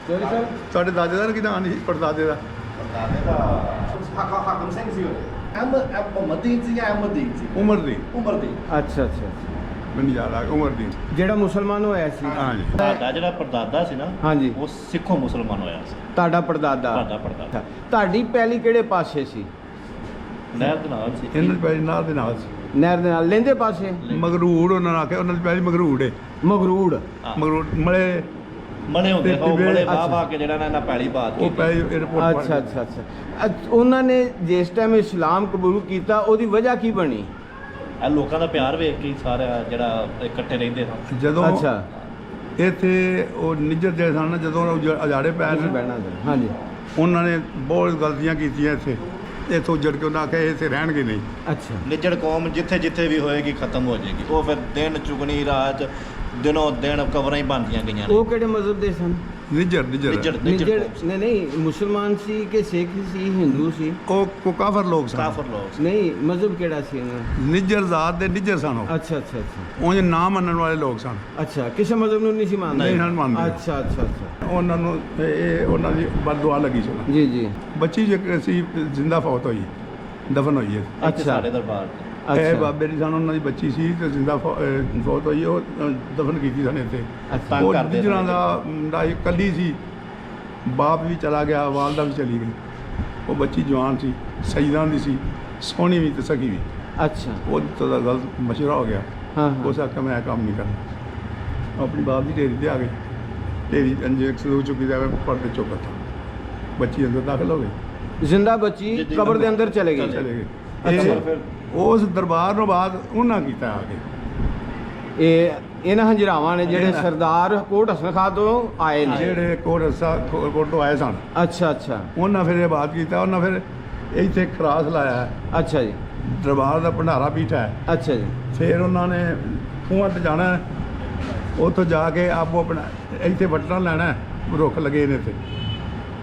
ਚੌਧਰੀ ਸਾਹਿਬ ਤੁਹਾਡੇ ਦਾਦੇ ਦਾ ਕੀ ਨਾਂ ਨਹੀਂ, ਪੜਦਾਦੇ ਦਾ? ਹਾਕਮ ਸਿੰਘ ਸੀ ਉਹ। ਮੁਹੰਮਦੀਨ ਸੀ ਜਾਂ ਅਹਿਮਦੀਨ ਸੀ? ਉਮਰਦੀਨ। ਅੱਛਾ ਅੱਛਾ ਮੈਨੂੰ ਯਾਦ ਆ ਗਿਆ, ਉਮਰਦੀਨ। ਜਿਹੜਾ ਮੁਸਲਮਾਨ ਹੋਇਆ ਸੀ। ਹਾਂਜੀ। ਤੁਹਾਡਾ ਜਿਹੜਾ ਪੜਦਾਦਾ ਸੀ ਨਾ ਹਾਂਜੀ। ਉਹ ਸਿੱਖੋਂ ਮੁਸਲਮਾਨ ਹੋਇਆ ਸੀ। ਤੁਹਾਡਾ ਪੜਦਾਦਾ। ਤੁਹਾਡਾ ਪੜਦਾਦਾ ਤੁਹਾਡੀ ਪਹਿਲੀ ਕਿਹੜੇ ਪਾਸੇ ਸੀ? ਨਹਿਰ ਦੇ ਨਾਲ ਸੀ। ਇਹਨਾਂ ਦੀ ਪੈਲੀ ਨਾਲ ਦੇ ਨਾਲ ਸੀ। ਨਹਿਰ ਦੇ ਨਾਲ ਲੈਂਦੇ ਪਾਸੇ। ਮਗਰੂੜ ਉਹਨਾਂ ਨੇ ਆਖਿਆ, ਉਹਨਾਂ ਦੀ ਪੈਲੀ ਮਗਰੂੜ ਹੈ। ਮਗਰੂੜ। ਹਾਂ। ਮਗਰੂੜ ਮਲੇ ਮਲੇ ਹੁੰਦੇ ਤੇ ਉਹ ਮਲੇ ਅੱਛਾ। ਵਾਹ ਕੇ ਜਿਹੜਾ ਨਾ ਪੈਲੀ ਬਾਤ ਉਹ ਕੀਤੀ। ਪੈਲੀ 에어ਪੋਰਟ ਅੱਛਾ ਅੱਛਾ ਅੱਛਾ ਉਹਨਾਂ ਨੇ ਜਿਸ ਟਾਈਮ ਇਸਲਾਮ ਕਬੂਲ ਕੀਤਾ ਉਹਦੀ ਵਜ੍ਹਾ ਕੀ ਬਣੀ? ਇਹ ਲੋਕਾਂ ਦਾ ਪਿਆਰ ਵੇਖ ਕੇ ਹੀ ਸਾਰਾ ਜਿਹੜਾ ਇਕੱਠੇ ਰਹਿੰਦੇ ਸਨ। ਜਦੋਂ ਅੱਛਾ ਇੱਥੇ ਉਹ ਨਿੱਜਰ ਜਿਹੜੇ ਸਨ ਨਾ, ਜਦੋਂ ਅਜਾੜੇ ਪੈ ਤੁਸੀਂ ਬਹਿਣਾ ਜਰਾ। ਹਾਂਜੀ। ਉਹਨਾਂ ਨੇ ਬਹੁਤ ਗਲਤੀਆਂ ਕੀਤੀਆਂ ਇੱਥੋਂ ਉੱਜੜ ਕੇ ਉਹਨਾਂ ਆਖਿਆ ਇਹ ਇੱਥੇ ਰਹਿਣਗੇ ਨਹੀਂ। ਅੱਛਾ ਨਿੱਜੜ ਕੌਮ ਜਿੱਥੇ ਜਿੱਥੇ ਵੀ ਹੋਏਗੀ ਖਤਮ ਹੋ ਜਾਏਗੀ। ਉਹ ਫਿਰ ਦਿਨ ਚੁਗਣੀ ਰਾਤ ਦਿਨੋਂ ਦਿਨ ਕਬਰਾਂ ਹੀ ਬਣਦੀਆਂ ਗਈਆਂ ਨੇ। ਉਹ ਕਿਹੜੇ ਮਜ਼ਹਬ ਦੇ ਸਨ? ਨਿੱਜਰ ਨਿੱਜੜ ਨਿੱਜਰ ਨਿੱਜੜ ਕੌਮ ਸੀ। ਨਹੀਂ ਮੁਸਲਮਾਨ ਸੀ ਕਿ ਸਿੱਖ ਸੀ ਹਿੰਦੂ ਸੀ? ਉਹ ਕਾਫਰ ਲੋਕ ਸਨ। ਕਾਫਰ ਲੋਕ ਸੀ। ਨਹੀਂ ਮਜ਼ਹਬ ਕਿਹੜਾ ਸੀ ਇਹਨਾਂ ਦਾ? ਨਿੱਜਰ ਜ਼ਾਤ ਦੇ ਨਿੱਜਰ ਸਨ ਉਹ। ਅੱਛਾ ਅੱਛਾ ਅੱਛਾ ਉਂਝ ਨਾ ਮੰਨਣ ਵਾਲੇ ਲੋਕ ਸਨ। ਅੱਛਾ ਕਿਸੇ ਮਜ਼ਹਬ ਨੂੰ ਨਹੀਂ ਸੀ ਮੰਨਦੇ? ਨਹੀਂ ਹਨ ਮੰਨਦੇ। ਅੱਛਾ ਅੱਛਾ ਅੱਛਾ ਉਹਨਾਂ ਨੂੰ ਇਹ ਉਹਨਾਂ ਦੀ ਬਦਦੁਆ ਲੱਗੀ ਸੀ। ਜੀ ਜੀ। ਬੱਚੀ ਜੇ ਸੀ ਜ਼ਿੰਦਾ ਫੌਤ ਹੋਈ, ਦਫਨ ਹੋਈ ਹੈ। ਇੱਥੇ ਅੱਛਾ। ਸਾਡੇ ਦਰਬਾਰ ਤੇ। ਇਹ ਅੱਛਾ ਬਾਬੇ ਦੀ ਸਾਨੂੰ ਉਹਨਾਂ ਦੀ ਬੱਚੀ ਸੀ ਤੇ ਜ਼ਿੰਦਾ ਫੌਤ ਹੋਈ, ਉਹ ਦਫਨ ਕੀਤੀ ਸਨ ਇੱਥੇ। ਅੱਛਾ। ਤੰਗ ਉਹ ਕਰਦੇ ਜਿਨ੍ਹਾਂ ਰਹੇ। ਦਾ ਮੁੰਡਾ ਇਕੱਲੀ ਸੀ, ਬਾਪ ਵੀ ਚਲਾ ਗਿਆ, ਵਾਲਦਾ ਵੀ ਚਲੀ ਗਈ। ਉਹ ਬੱਚੀ ਜਵਾਨ ਸੀ, ਸਈਦਾਂ ਦੀ ਸੀ, ਸੋਹਣੀ ਵੀ ਤੇ ਸਖੀ ਵੀ। ਅੱਛਾ। ਉਹ ਤੋਂ ਦਾ ਗਲਤ ਮਸ਼ਵਰਾ ਹੋ ਗਿਆ। ਹਾਂ ਉਸ ਆਖਿਆ ਮੈਂ ਇਹ ਕੰਮ ਨਹੀਂ ਕਰਨਾ। ਆਪਣੀ ਬਾਪ ਦੀ ਢੇਰੀ ਤੇ ਆ ਗਈ। ਢੇਰੀ ਅੰਜੇ ਹੋ ਚੁੱਕੀ ਜਾਵੇ, ਪਰਦੇ ਚੁੱਕਾ ਥਾ। ਬੱਚੀ ਅੰਦਰ ਦਾਖਲ ਹੋ ਗਈ। ਜ਼ਿੰਦਾ ਬੱਚੀ ਜੀ, ਜੀ। ਕਬਰ ਦੇ ਅੰਦਰ ਚਲੇ ਗਈ। ਚਲੇ ਗਏ। ਅੱਛਾ। ਇਹ ਫਿਰ ਉਸ ਦਰਬਾਰ ਤੋਂ ਬਾਅਦ ਉਹਨਾਂ ਕੀਤਾ ਆ ਕੇ। ਇਹ ਇਹਨਾਂ ਹੰਜਰਾਵਾਂ ਨੇ ਜਿਹੜੇ ਸਰਦਾਰ ਕੋਟ ਹਸਨ ਖਾਂ ਤੋਂ ਆਏ ਨੇ। ਜਿਹੜੇ ਕੋਟ ਤੋਂ ਆਏ ਸਨ, ਅੱਛਾ ਅੱਛਾ ਉਹਨਾਂ ਫਿਰ ਇਹ ਬਾਤ ਕੀਤਾ। ਉਹਨਾਂ ਫਿਰ ਇੱਥੇ ਖਰਾਸ ਲਾਇਆ ਹੈ। ਅੱਛਾ ਜੀ ਦਰਬਾਰ ਦਾ ਭੰਡਾਰਾ ਪੀਠਾ ਹੈ। ਅੱਛਾ ਜੀ। ਫਿਰ ਉਹਨਾਂ ਨੇ ਖੂਹਾਂ ਤੇ ਜਾਣਾ ਹੈ। ਉੱਥੋਂ ਜਾ ਕੇ ਆਪੋ ਆਪਣਾ ਇੱਥੇ ਵੱਟਣਾ ਲੈਣਾ ਹੈ। ਰੁੱਖ ਲੱਗੇ ਨੇ ਇੱਥੇ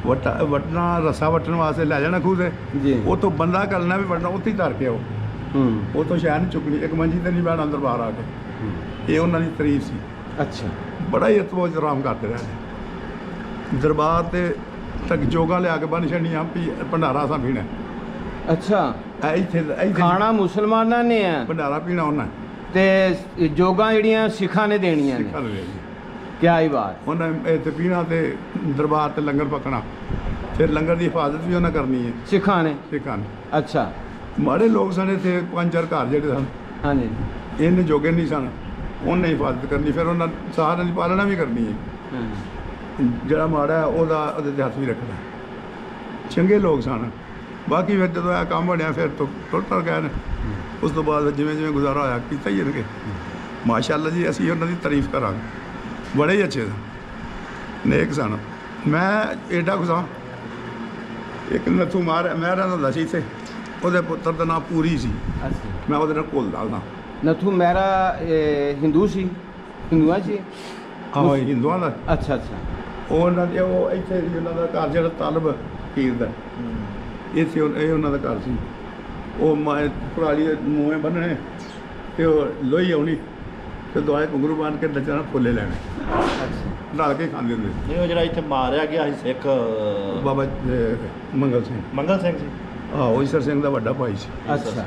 ਵੱਟਣਾ, ਰੱਸਾ ਵੱਟਣ ਵਾਸਤੇ ਲੈ ਜਾਣਾ ਖੂਹ ਤੇ। ਜੀ। ਉੱਥੋਂ ਬੰਦਾ ਕਰਨਾ ਵੀ ਵੱਟਣਾ, ਉੱਥੇ ਹੀ ਧਰ ਕੇ ਆਓ। ਹੂੰ ਉੱਥੋਂ ਸ਼ਾਇਦ ਨਹੀਂ ਚੁੱਕਣੀ, ਇੱਕ ਮੰਜੀ ਤੇ ਨਹੀਂ ਬਹਿਣਾ ਦਰਬਾਰ ਆ ਕੇ। ਇਹ ਉਹਨਾਂ ਦੀ ਤਾਰੀਫ ਸੀ। ਅੱਛਾ ਬੜਾ ਹੀ ਇਤਮੋਜ ਆਰਾਮ ਕਰਦੇ ਰਹੇ। ਦਰਬਾਰ ਤੇ ਤੱਕ ਜੋਗਾ ਲਿਆ ਕੇ ਬੰਨ ਛੜੀਆਂ ਵੀ ਭੰਡਾਰਾ ਸਾਂ ਪੀਣਾ। ਅੱਛਾ। ਇੱਥੇ ਖਾਣਾ ਮੁਸਲਮਾਨਾਂ ਨੇ ਆ ਭੰਡਾਰਾ ਪੀਣਾ ਉਹਨਾਂ ਤੇ ਜੋਗਾਂ ਜਿਹੜੀਆਂ ਸਿੱਖਾਂ ਨੇ ਦੇਣੀਆਂ ਨੇ। ਸਿੱਖਾਂ ਦੇ। ਕਿਆ ਹੀ ਬਾਤ। ਉਹਨਾਂ ਇੱਥੇ ਪੀਣਾ ਤੇ ਦਰਬਾਰ ਤੇ ਲੰਗਰ ਪਕਣਾ। ਫਿਰ ਲੰਗਰ ਦੀ ਹਿਫਾਜ਼ਤ ਵੀ ਉਹਨਾਂ ਕਰਨੀ ਹੈ ਸਿੱਖਾਂ ਨੇ। ਸਿੱਖਾਂ ਨੇ। ਅੱਛਾ। ਮਾੜੇ ਲੋਕ ਸਨ ਇੱਥੇ, 5-4 ਘਰ ਜਿਹੜੇ ਸਨ, ਹਾਂਜੀ। ਇਹਨੇ ਜੋਗੇ ਨਹੀਂ ਸਨ। ਉਹਨੇ ਹਿਫਾਜ਼ਤ ਕਰਨੀ, ਫਿਰ ਉਹਨਾਂ ਸਾਰਿਆਂ ਦੀ ਪਾਲਣਾ ਵੀ ਕਰਨੀ ਹੈ। ਹਾਂ। ਜਿਹੜਾ ਮਾੜਾ ਹੈ ਉਹਦੇ ਤੇ ਹੱਥ ਵੀ ਰੱਖਣਾ। ਚੰਗੇ ਲੋਕ ਸਨ। ਬਾਕੀ ਫਿਰ ਜਦੋਂ ਇਹ ਕੰਮ ਬਣਿਆ ਫਿਰ ਤੋਂ ਟੁੱਟ ਗਏ ਨੇ। ਉਸ ਤੋਂ ਬਾਅਦ ਜਿਵੇਂ ਜਿਵੇਂ ਗੁਜ਼ਾਰਾ ਹੋਇਆ ਕੀਤਾ ਹੀ ਇਹਨੇ। ਮਾਸ਼ਾਅੱਲਾ ਜੀ, ਅਸੀਂ ਉਹਨਾਂ ਦੀ ਤਾਰੀਫ ਕਰਾਂਗੇ। ਬੜੇ ਹੀ ਅੱਛੇ ਸਨ, ਨੇਕ ਸਨ। ਮੈਂ ਏਡਾ ਖੁਸ਼ਾ। ਇੱਕ ਨੱਥੂ ਮਹਿਰਾ ਹੁੰਦਾ ਸੀ ਇੱਥੇ, ਉਹਦੇ ਪੁੱਤਰ ਦਾ ਨਾਮ ਪੂਰੀ ਸੀ। ਅੱਛਾ। ਮੈਂ ਉਹਦੇ ਨਾਲ ਘੁਲਦਾ ਹੁੰਦਾ। ਨਥੂ ਮਹਿਰਾ ਹਿੰਦੂ ਸੀ? ਹਿੰਦੂਆਂ ਸੀ? ਆਹੋ ਹਿੰਦੂਆਂ ਦਾ। ਅੱਛਾ ਅੱਛਾ। ਉਹਨਾਂ ਦੇ ਉਹ ਇੱਥੇ ਸੀ, ਉਹਨਾਂ ਦਾ ਘਰ ਜਿਹੜਾ ਤਲਬ ਪੀਰ ਦਾ, ਇੱਥੇ ਇਹ ਉਹਨਾਂ ਦਾ ਘਰ ਸੀ। ਉਹ ਪੁਰਾਲੀ ਦੇ ਮੂੰਹੇ ਬੰਨਣੇ ਤੇ ਉਹ ਲੋਹੀ ਆਉਣੀ ਤੇ ਦੁਆਏ ਘੁੰਗਰੂ ਬੰਨ ਕੇ ਨੱਚਣਾ, ਫੁੱਲੇ ਲੈਣੇ, ਅੱਛਾ। ਢਾਲ ਕੇ ਖਾਂਦੇ ਹੁੰਦੇ। ਨਹੀਂ ਉਹ ਜਿਹੜਾ ਇੱਥੇ ਮਾਰਿਆ ਗਿਆ ਸੀ ਸਿੱਖ ਬਾਬਾ ਮੰਗਲ ਸਿੰਘ। ਮੰਗਲ ਸਿੰਘ ਸੀ। ਆਹੋ ਈਸਰ ਸਿੰਘ ਦਾ ਵੱਡਾ ਭਾਈ ਸੀ। ਅੱਛਾ।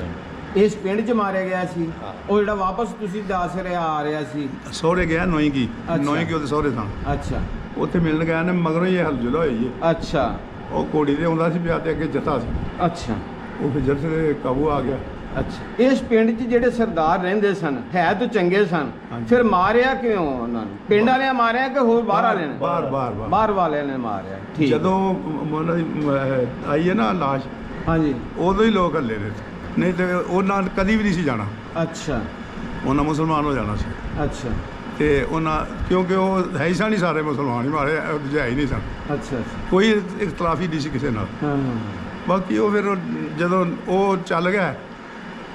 ਇਸ ਪਿੰਡ 'ਚ ਮਾਰਿਆ ਗਿਆ ਸੀ? ਹਾਂ। ਉਹ ਜਿਹੜਾ ਵਾਪਸ ਤੁਸੀਂ ਦੱਸ ਰਿਹਾ ਆ ਰਿਹਾ ਸੀ? ਸਹੁਰੇ ਗਿਆ ਨੋਈ ਕੀ ਅੱਛਾ। ਨੋਈ ਕੀ ਉਹਦੇ ਸਹੁਰੇ ਸਨ। ਅੱਛਾ ਉੱਥੇ ਮਿਲਣ ਗਿਆ ਨੇ, ਮਗਰੋਂ ਹੀ ਇਹ ਹਲਜੁਲਾ ਹੋਈ ਹੈ। ਅੱਛਾ ਉਹ ਘੋੜੀ ਤੇ ਆਉਂਦਾ ਸੀ, ਵਿਆਹ ਤੇ ਅੱਗੇ ਜੱਥਾ ਸੀ। ਅੱਛਾ ਉਹ ਫਿਰ ਜੱਥੇ ਦੇ ਕਾਬੂ ਆ ਗਿਆ। ਅੱਛਾ। ਇਸ ਪਿੰਡ 'ਚ ਜਿਹੜੇ ਸਰਦਾਰ ਰਹਿੰਦੇ ਸਨ ਹੈ ਤਾਂ ਚੰਗੇ ਸਨ, ਹਾਂਜੀ। ਫਿਰ ਮਾਰਿਆ ਕਿਉਂ ਉਹਨਾਂ ਨੂੰ? ਪਿੰਡ ਵਾਲਿਆਂ ਮਾਰਿਆ ਕਿ ਹੋਰ ਬਾਹਰ ਵਾਲਿਆਂ ਨੇ? ਬਾਹਰ ਬਾਹਰ ਵਾਲਿਆਂ ਨੇ ਮਾਰਿਆ। ਠੀਕ। ਜਦੋਂ ਉਹਨਾਂ ਦੀ ਆਈ ਹੈ ਨਾ ਲਾਸ਼, ਹਾਂਜੀ। ਉਦੋਂ ਹੀ ਲੋਕ ਹੱਲੇ ਨੇ, ਨਹੀਂ ਤੇ ਉਹਨਾਂ ਨੇ ਕਦੀ ਵੀ ਨਹੀਂ ਸੀ ਜਾਣਾ। ਅੱਛਾ ਉਹਨਾਂ ਮੁਸਲਮਾਨ ਹੋ ਜਾਣਾ ਸੀ। ਅੱਛਾ ਤੇ ਉਹਨਾਂ ਕਿਉਂਕਿ ਉਹ ਹੈ ਹੀ ਸਨ, ਹੀ ਸਾਰੇ ਮੁਸਲਮਾਨ ਹੀ ਮਾਰੇ, ਦੂਜੇ ਹੈ ਹੀ ਨਹੀਂ ਸਨ। ਅੱਛਾ। ਕੋਈ ਇਖਤਲਾਫ ਹੀ ਨਹੀਂ ਸੀ ਕਿਸੇ ਨਾਲ। ਹਾਂ। ਬਾਕੀ ਉਹ ਫਿਰ ਜਦੋਂ ਉਹ ਚੱਲ ਗਿਆ,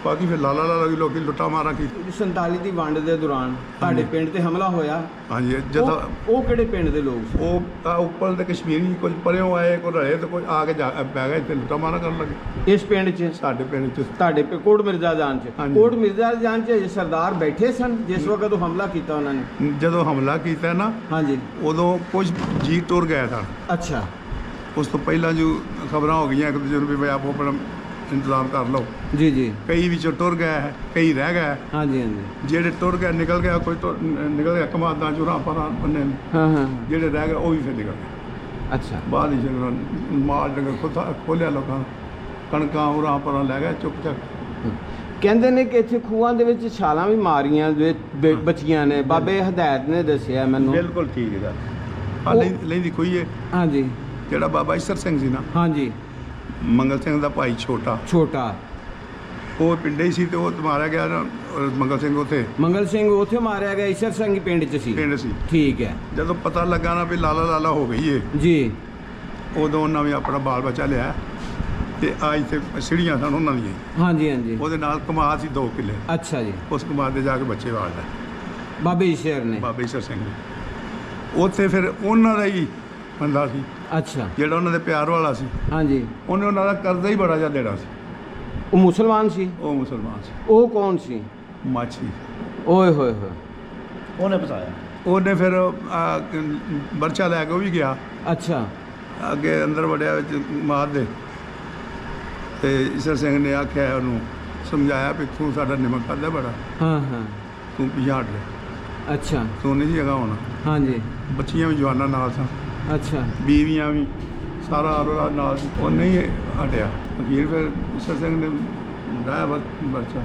ਬਾਕੀ ਫਿਰ ਲਾਲਾ ਵੀ ਲੋਕੀ ਲੁੱਟਾ ਮਾਰਾ ਕੀ। 47 ਦੀ ਵੰਡ ਦੇ ਦੌਰਾਨ ਤੁਹਾਡੇ ਪਿੰਡ ਤੇ ਹਮਲਾ ਹੋਇਆ। ਹਾਂਜੀ ਜਦੋਂ ਉਹ ਕਿਹੜੇ ਪਿੰਡ ਦੇ ਲੋਕ ਸੀ? ਉਹ ਉੱਪਰ ਦੇ ਕਸ਼ਮੀਰੀ ਕੁਝ ਪਰਿਓਂ ਆਏ, ਕੋਈ ਰਹੇ ਤੇ ਕੋਈ ਆ ਕੇ ਪੈ ਗਏ ਇੱਥੇ ਲੁੱਟਾ ਮਾਰਾ ਕਰਨ ਲੱਗੇ। ਇਸ ਪਿੰਡ 'ਚ ਸਾਡੇ ਪਿੰਡ 'ਚ ਤੁਹਾਡੇ ਕੋਟ ਮਿਰਜ਼ਾ ਜਾਨ 'ਚ? ਹਾਂਜੀ। ਕੋਟ ਮਿਰਜ਼ਾ ਜਾਨ 'ਚ ਸਰਦਾਰ ਬੈਠੇ ਸਨ ਜਿਸ ਵਕਤ ਉਹ ਹਮਲਾ ਕੀਤਾ ਉਹਨਾਂ ਨੇ? ਜਦੋਂ ਹਮਲਾ ਕੀਤਾ ਨਾ, ਹਾਂਜੀ। ਉਦੋਂ ਕੁਝ ਜੀ ਟੁਰ ਗਏ ਸਨ। ਅੱਛਾ। ਉਸ ਤੋਂ ਪਹਿਲਾਂ ਜੋ ਖਬਰਾਂ ਹੋ ਗਈਆਂ ਇੱਕ ਦੂਜੇ ਨੂੰ ਵੀ ਆਪੋ ਆਪਣਾ ਇੰਤਜ਼ਾਮ ਕਰ ਲਓ। ਜੀ ਜੀ। ਕਈ ਵਿੱਚੋਂ ਟੁਰ ਗਏ, ਕਈ ਰਹਿ ਗਏ। ਹਾਂਜੀ ਹਾਂਜੀ। ਜਿਹੜੇ ਟੁਰ ਗਏ ਨਿਕਲ ਗਿਆ, ਕੋਈ ਨਿਕਲ ਗਿਆ ਕਮਾਦਾਂ ਚੋਰਾਂ ਪਰਾਂ ਬੰਨੇ ਨੂੰ। ਹਾਂ ਹਾਂ। ਜਿਹੜੇ ਰਹਿ ਗਏ ਉਹ ਵੀ ਫਿਰ ਨਿਕਲ ਗਏ। ਅੱਛਾ। ਬਾਅਦ ਵਿੱਚ ਮਾਲ ਡੰਗਰ ਖੋਲਿਆ ਲੋਕਾਂ ਨੇ, ਕਣਕਾਂ ਉਰਾਂ ਪਰਾਂ ਲੈ ਗਏ ਚੁੱਕ ਚੱਕ। ਕਹਿੰਦੇ ਨੇ ਕਿ ਇੱਥੇ ਖੂਹਾਂ ਦੇ ਵਿੱਚ ਛਾਲਾਂ ਵੀ ਮਾਰੀਆਂ ਬੱਚੀਆਂ ਨੇ, ਬਾਬੇ ਹਦਾਇਤ ਨੇ ਦੱਸਿਆ ਮੈਨੂੰ। ਬਿਲਕੁਲ ਠੀਕ ਹੈ ਗੱਲ। ਲੈਂਦੀ ਖੂਹੀ ਹੈ। ਹਾਂਜੀ। ਜਿਹੜਾ ਬਾਬਾ ਈਸਰ ਸਿੰਘ ਸੀ ਨਾ, ਹਾਂਜੀ। ਮੰਗਲ ਸਿੰਘ ਦਾ ਭਾਈ ਛੋਟਾ, ਉਹ ਪਿੰਡੇ ਹੀ ਸੀ ਤੇ ਉਹ ਮਾਰਿਆ ਗਿਆ ਨਾ। ਮੰਗਲ ਸਿੰਘ ਉੱਥੇ ਮਾਰਿਆ ਗਿਆ। ਈਸਰ ਸਿੰਘ ਪਿੰਡ 'ਚ ਸੀ। ਪਿੰਡ ਸੀ। ਠੀਕ ਹੈ। ਜਦੋਂ ਪਤਾ ਲੱਗਾ ਨਾ ਵੀ ਲਾਲਾ ਹੋ ਗਈ ਏ ਜੀ, ਉਦੋਂ ਉਹਨਾਂ ਵੀ ਆਪਣਾ ਬਾਲ ਬੱਚਾ ਲਿਆ ਤੇ ਆ ਇੱਥੇ ਸਿੜੀਆਂ ਸਨ ਉਹਨਾਂ ਦੀਆਂ। ਹਾਂਜੀ ਹਾਂਜੀ। ਉਹਦੇ ਨਾਲ ਕਮਾਦ ਸੀ 2 ਕਿੱਲੇ। ਅੱਛਾ ਜੀ। ਉਸ ਕਮਾਦ ਦੇ ਜਾ ਕੇ ਬੱਚੇ ਵਾਲਦਾ ਬਾਬੇ ਈਸ਼ਰ ਨੇ। ਬਾਬਾ ਈਸ਼ਰ ਸਿੰਘ ਨੇ। ਉੱਥੇ ਫਿਰ ਉਹਨਾਂ ਦਾ ਹੀ ਬੰਦਾ ਸੀ। ਅੱਛਾ। ਜਿਹੜਾ ਉਹਨਾਂ ਦੇ ਪਿਆਰ ਵਾਲਾ ਸੀ। ਹਾਂਜੀ। ਉਹਨੇ ਉਹਨਾਂ ਦਾ ਕਰਜ਼ਾ ਹੀ ਬੜਾ ਜਿਹਾ ਦੇਣਾ ਸੀ। ਉਹ ਮੁਸਲਮਾਨ ਸੀ? ਉਹ ਮੁਸਲਮਾਨ ਸੀ। ਉਹ ਕੌਣ ਸੀ? ਮਾਛੀ। ਓਏ ਹੋਏ ਹੋਏ। ਉਹਨੇ ਫਸਾਇਆ। ਉਹਨੇ ਫਿਰ ਬਰਛਾ ਲੈ ਕੇ ਉਹ ਵੀ ਗਿਆ। ਅੱਛਾ। ਅੱਗੇ ਅੰਦਰ ਵੜਿਆ ਵਿੱਚ ਮਾਰ ਦੇ ਤੇ ਈਸ਼ਰ ਸਿੰਘ ਨੇ ਆਖਿਆ, ਉਹਨੂੰ ਸਮਝਾਇਆ ਵੀ ਤੂੰ ਸਾਡਾ ਨਿਮਕ ਖਾਧਾ ਬੜਾ। ਹਾਂ ਹਾਂ। ਤੂੰ ਪਿਛਾੜ ਲੈ। ਅੱਛਾ। ਤੂੰ ਨਹੀਂ ਜਗ੍ਹਾ ਹੋਣਾ। ਹਾਂਜੀ। ਬੱਚੀਆਂ ਵੀ ਜਵਾਨਾਂ ਨਾਲ ਸਨ। ਅੱਛਾ। ਬੀਵੀਆਂ ਵੀ, ਸਾਰਾ ਆਰੋਰਾ ਨਾਲ ਸੀ। ਉਹ ਨਹੀਂ ਹਟਿਆ। ਅਖੀਰ ਫਿਰ ਈਸ਼ਰ ਸਿੰਘ ਨੇ ਡਾਇਆ ਬੱਚਾ,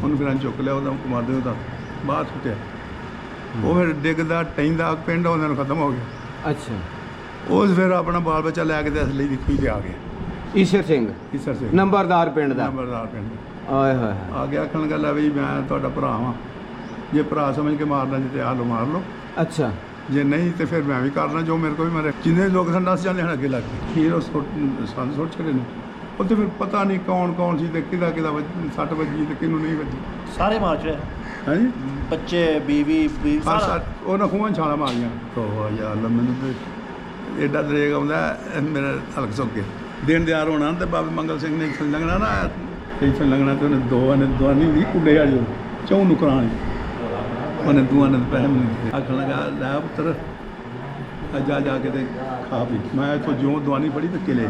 ਉਹਨੂੰ ਫਿਰ ਚੁੱਕ ਲਿਆ, ਉਹਦਾ ਕਮਾਦੇ ਉਹਦਾ ਬਾਹਰ ਸੁੱਟਿਆ। ਉਹ ਫਿਰ ਡਿੱਗਦਾ ਟੈਂਦਾ ਪਿੰਡ ਉਹਨਾਂ ਨੂੰ ਖਤਮ ਹੋ ਗਿਆ। ਅੱਛਾ। ਉਸ ਫਿਰ ਆਪਣਾ ਬਾਲ ਬੱਚਾ ਲੈ ਕੇ ਤੇ ਅਸਲੀ ਦੀ ਖੂਹੀ ਤੇ ਆ ਗਿਆ। ਈਸ਼ਰ ਸਿੰਘ ਨੰਬਰਦਾਰ ਪਿੰਡ ਦਾ। ਆਏ ਹੋਏ। ਆ ਗਿਆ। ਆਖਣ ਗੱਲ ਆ ਵੀ ਮੈਂ ਤੁਹਾਡਾ ਭਰਾ ਵਾਂ, ਜੇ ਭਰਾ ਸਮਝ ਕੇ ਮਾਰਨਾ ਜੇ ਤੇ ਆ ਲਓ ਮਾਰ ਲਓ। ਅੱਛਾ। ਜੇ ਨਹੀਂ ਤੇ ਫਿਰ ਮੈਂ ਵੀ ਕਰਨਾ ਜੋ ਮੇਰੇ ਕੋਲ ਵੀ ਮਰੇ। ਜਿੰਨੇ ਲੋਕ ਸਨ 10 ਜਾਣੇ ਅੱਗੇ ਲੱਗ ਗਏ। ਫਿਰ ਉਹ ਸੰਦ ਸੁੱਟ ਛੱਡੇ ਨੇ। ਉੱਥੇ ਫਿਰ ਪਤਾ ਨਹੀਂ ਕੌਣ ਸੀ ਤੇ ਕਿਹਦਾ ਸੱਟ ਵੱਜੀ ਤੇ ਕਿਹਨੂੰ ਨਹੀਂ ਵੱਜੀ। ਸਾਰੇ ਮਾਰ ਚੜੇ। ਹਾਂਜੀ। ਬੱਚੇ ਬੀਵੀ ਸਾਰਾ ਉਹਨਾਂ ਖੂਹਾਂ ਛਾਲਾਂ ਮਾਰੀਆਂ। ਓਹ ਯਾਰ ਮੈਨੂੰ ਤੇ ਐਡਾ ਦਰੇਗ ਆਉਂਦਾ ਮੇਰੇ ਹਲਕ ਸੁੱਕ ਕੇ ਦਿਨ ਦਿਆਰ ਹੋਣਾ ਤੇ ਬਾਬੇ ਮੰਗਲ ਸਿੰਘ ਨੇ ਇੱਥੇ ਲੰਘਣਾ ਨਾ, ਇੱਥੇ ਲੰਘਣਾ ਤੇ ਉਹਨੇ ਦੋ ਨਹੀਂ ਕੁੰਡੇ ਆ ਜੋ 4 ਨੁਕਰਾਂ ਨੇ। ਉਹਨੇ ਦੋਵਾਂ ਨੇ ਪੈਸੇ ਮੈਨੂੰ ਦਿੱਤੇ। ਆਖਣ ਲੱਗਾ ਲੈ ਪੁੱਤਰ ਜਾ ਕੇ ਤੇ ਖਾ ਪੀ। ਮੈਂ ਇੱਥੋਂ ਜਿਉਂ ਦਵਾਨੀ ਫੜੀ ਤੇ ਕਿਲੇ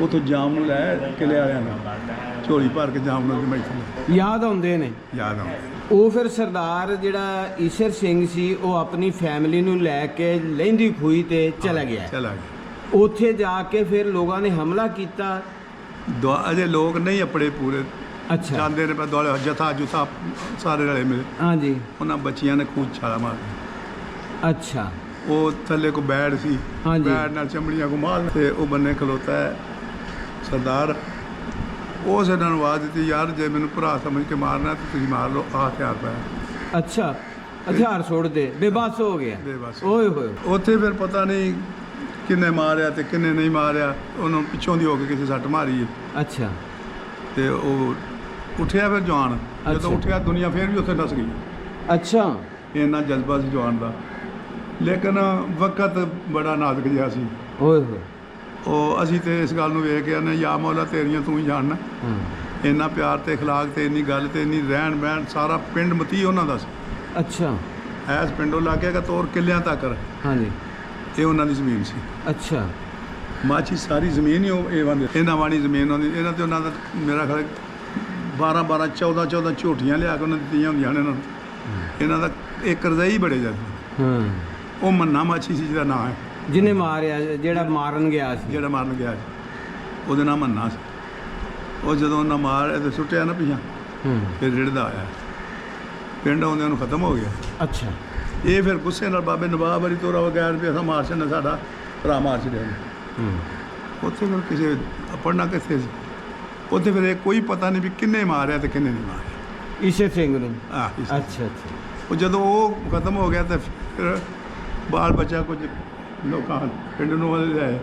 ਉੱਥੋਂ ਜਾਮ ਨੂੰ ਲੈ ਕਿਲੇ ਵਾਲਿਆਂ ਨਾਲ ਝੋਲੀ ਭਰ ਕੇ ਜਾਮ ਨੂੰ ਮੈਂ ਇੱਥੇ ਯਾਦ ਆਉਂਦੇ ਨੇ। ਯਾਦ ਆਉਂਦੇ। ਉਹ ਫਿਰ ਸਰਦਾਰ ਜਿਹੜਾ ਈਸ਼ਰ ਸਿੰਘ ਸੀ ਉਹ ਆਪਣੀ ਫੈਮਿਲੀ ਨੂੰ ਲੈ ਕੇ ਲਹਿੰਦੀ ਖੂਹੀ ਤੇ ਚਲਾ ਗਿਆ। ਉੱਥੇ ਜਾ ਕੇ ਫਿਰ ਲੋਕਾਂ ਨੇ ਹਮਲਾ ਕੀਤਾ। ਅਜੇ ਲੋਕ ਨਹੀਂ ਆਪਣੇ ਪੂਰੇ। ਅੱਛਾ। ਜਾਂਦੇ ਨੇ ਦੁਆਲੇ ਜਥਾ ਜੁਥਾ ਸਾਰੇ ਰਲੇ ਮਿਲੇ। ਹਾਂਜੀ। ਉਹਨਾਂ ਬੱਚੀਆਂ ਨੇ ਖੂਹ ਛਾਲਾ ਮਾਰ। ਅੱਛਾ। ਉਹ ਥੱਲੇ ਕੋ ਬੈੜ ਸੀ। ਬੈੜ ਨਾਲ ਚਮੜੀਆਂ ਕੋ ਮਾਰ ਤੇ ਉਹ ਬੰਨੇ ਖਲੋਤਾ ਹੈ ਸਰਦਾਰ। ਉਸ ਇਹਨਾਂ ਨੂੰ ਆਵਾਜ਼ ਦਿੱਤੀ, ਯਾਰ ਜੇ ਮੈਨੂੰ ਭਰਾ ਸਮਝ ਕੇ ਮਾਰਨਾ ਤਾਂ ਤੁਸੀਂ ਮਾਰ ਲਓ। ਆਹ ਹਥਿਆਰ ਪਾਇਆ। ਅੱਛਾ। ਹਥਿਆਰ ਛੋੜ ਦੇ। ਬੇਬਸ ਹੋ ਗਿਆ। ਓਏ ਹੋਏ। ਉੱਥੇ ਫਿਰ ਪਤਾ ਨਹੀਂ ਕਿੰਨੇ ਮਾਰਿਆ ਤੇ ਕਿੰਨੇ ਨਹੀਂ ਮਾਰਿਆ। ਉਹਨੂੰ ਪਿੱਛੋਂ ਦੀ ਹੋ ਕੇ ਕਿਸੇ ਸੱਟ ਮਾਰੀ ਹੈ। ਅੱਛਾ। ਤੇ ਉਹ ਉੱਠਿਆ ਫਿਰ ਜਵਾਨ। ਜਦੋਂ ਉੱਠਿਆ ਦੁਨੀਆ ਫਿਰ ਵੀ ਉੱਥੇ ਨੱਸ ਗਈ। ਅੱਛਾ। ਇੰਨਾ ਜਜ਼ਬਾ ਸੀ ਜਵਾਨ ਦਾ। ਲੇਕਿਨ ਵਕਤ ਬੜਾ ਨਾਜ਼ੁਕ ਜਿਹਾ ਸੀ। ਓਏ ਹੋਏ। ਉਹ ਅਸੀਂ ਤੇ ਇਸ ਗੱਲ ਨੂੰ ਵੇਖ ਕੇ ਆਨੇ, ਯਾ ਮੌਲਾ ਤੇਰੀਆਂ ਤੂੰ ਹੀ ਜਾਣਨਾ। ਇੰਨਾ ਪਿਆਰ ਤੇ ਅਖਲਾਕ ਤੇ ਇੰਨੀ ਗੱਲ ਤੇ ਇੰਨੀ ਰਹਿਣ ਬਹਿਣ ਸਾਰਾ ਪਿੰਡ ਮਤੀ ਉਹਨਾਂ ਦਾ ਸੀ। ਅੱਛਾ। ਐਸ ਪਿੰਡੋਂ ਲਾ ਕੇ ਤੋਰ ਕਿੱਲਿਆਂ ਤੱਕ। ਹਾਂਜੀ। ਇਹ ਉਹਨਾਂ ਦੀ ਜ਼ਮੀਨ ਸੀ। ਅੱਛਾ। ਮਾਛੀ ਸਾਰੀ ਜ਼ਮੀਨ ਹੀ ਇਹ ਬੰਦੇ ਇਹਨਾਂ ਵਾਲੀ ਜ਼ਮੀਨ ਹੁੰਦੀ। ਇਹਨਾਂ ਤੇ ਉਹਨਾਂ ਦਾ ਮੇਰਾ ਖਿਆਲ 12 14 ਝੋਟੀਆਂ ਲਿਆ ਕੇ ਉਹਨਾਂ ਦਿੱਤੀਆਂ ਹੁੰਦੀਆਂ ਨੇ ਇਹਨਾਂ ਨੂੰ। ਇਹਨਾਂ ਦਾ ਇੱਕ ਰਜ਼ਾਈ ਬੜੇ ਜਾਂਦੇ। ਉਹ ਮੰਨਾ ਮਾਛੀ ਸੀ ਜਿਹਦਾ ਨਾਂ ਹੈ। ਜਿਹਨੇ ਮਾਰਿਆ, ਜਿਹੜਾ ਮਾਰਨ ਗਿਆ ਸੀ। ਉਹਦੇ ਨਾਲ ਮੰਨਾ ਸੀ। ਉਹ ਜਦੋਂ ਉਹਨਾਂ ਮਾਰ ਤੇ ਸੁੱਟਿਆ ਨਾ ਪਿਛਾਂ ਫਿਰ ਰਿੜਦਾ ਆਇਆ। ਪਿੰਡ ਆਉਂਦਿਆਂ ਨੂੰ ਖਤਮ ਹੋ ਗਿਆ। ਅੱਛਾ। ਇਹ ਫਿਰ ਗੁੱਸੇ ਨਾਲ ਬਾਬੇ ਨਵਾਬ ਵਾਲੀ ਤੋਰਾ ਵਗੈਰ ਵੀ ਅਸਾਂ ਮਾਰ ਛੱਡਣਾ, ਸਾਡਾ ਭਰਾ ਮਾਰ ਛੱਡਿਆ। ਉੱਥੇ ਫਿਰ ਕਿਸੇ ਪੜਨਾ ਕਿੱਥੇ ਸੀ। ਉੱਥੇ ਫਿਰ ਇਹ ਕੋਈ ਪਤਾ ਨਹੀਂ ਵੀ ਕਿੰਨੇ ਮਾਰਿਆ ਤੇ ਕਿੰਨੇ ਨਹੀਂ ਮਾਰਿਆ ਈਸ਼ਰ ਸਿੰਘ ਨੂੰ। ਅੱਛਾ ਅੱਛਾ। ਉਹ ਜਦੋਂ ਉਹ ਖਤਮ ਹੋ ਗਿਆ ਤਾਂ ਫਿਰ ਬਾਲ ਬੱਚਾ ਕੁਝ ਲੋਕਾਂ ਪਿੰਡ ਨੂੰ ਵੱਲ ਲਿਆਏ।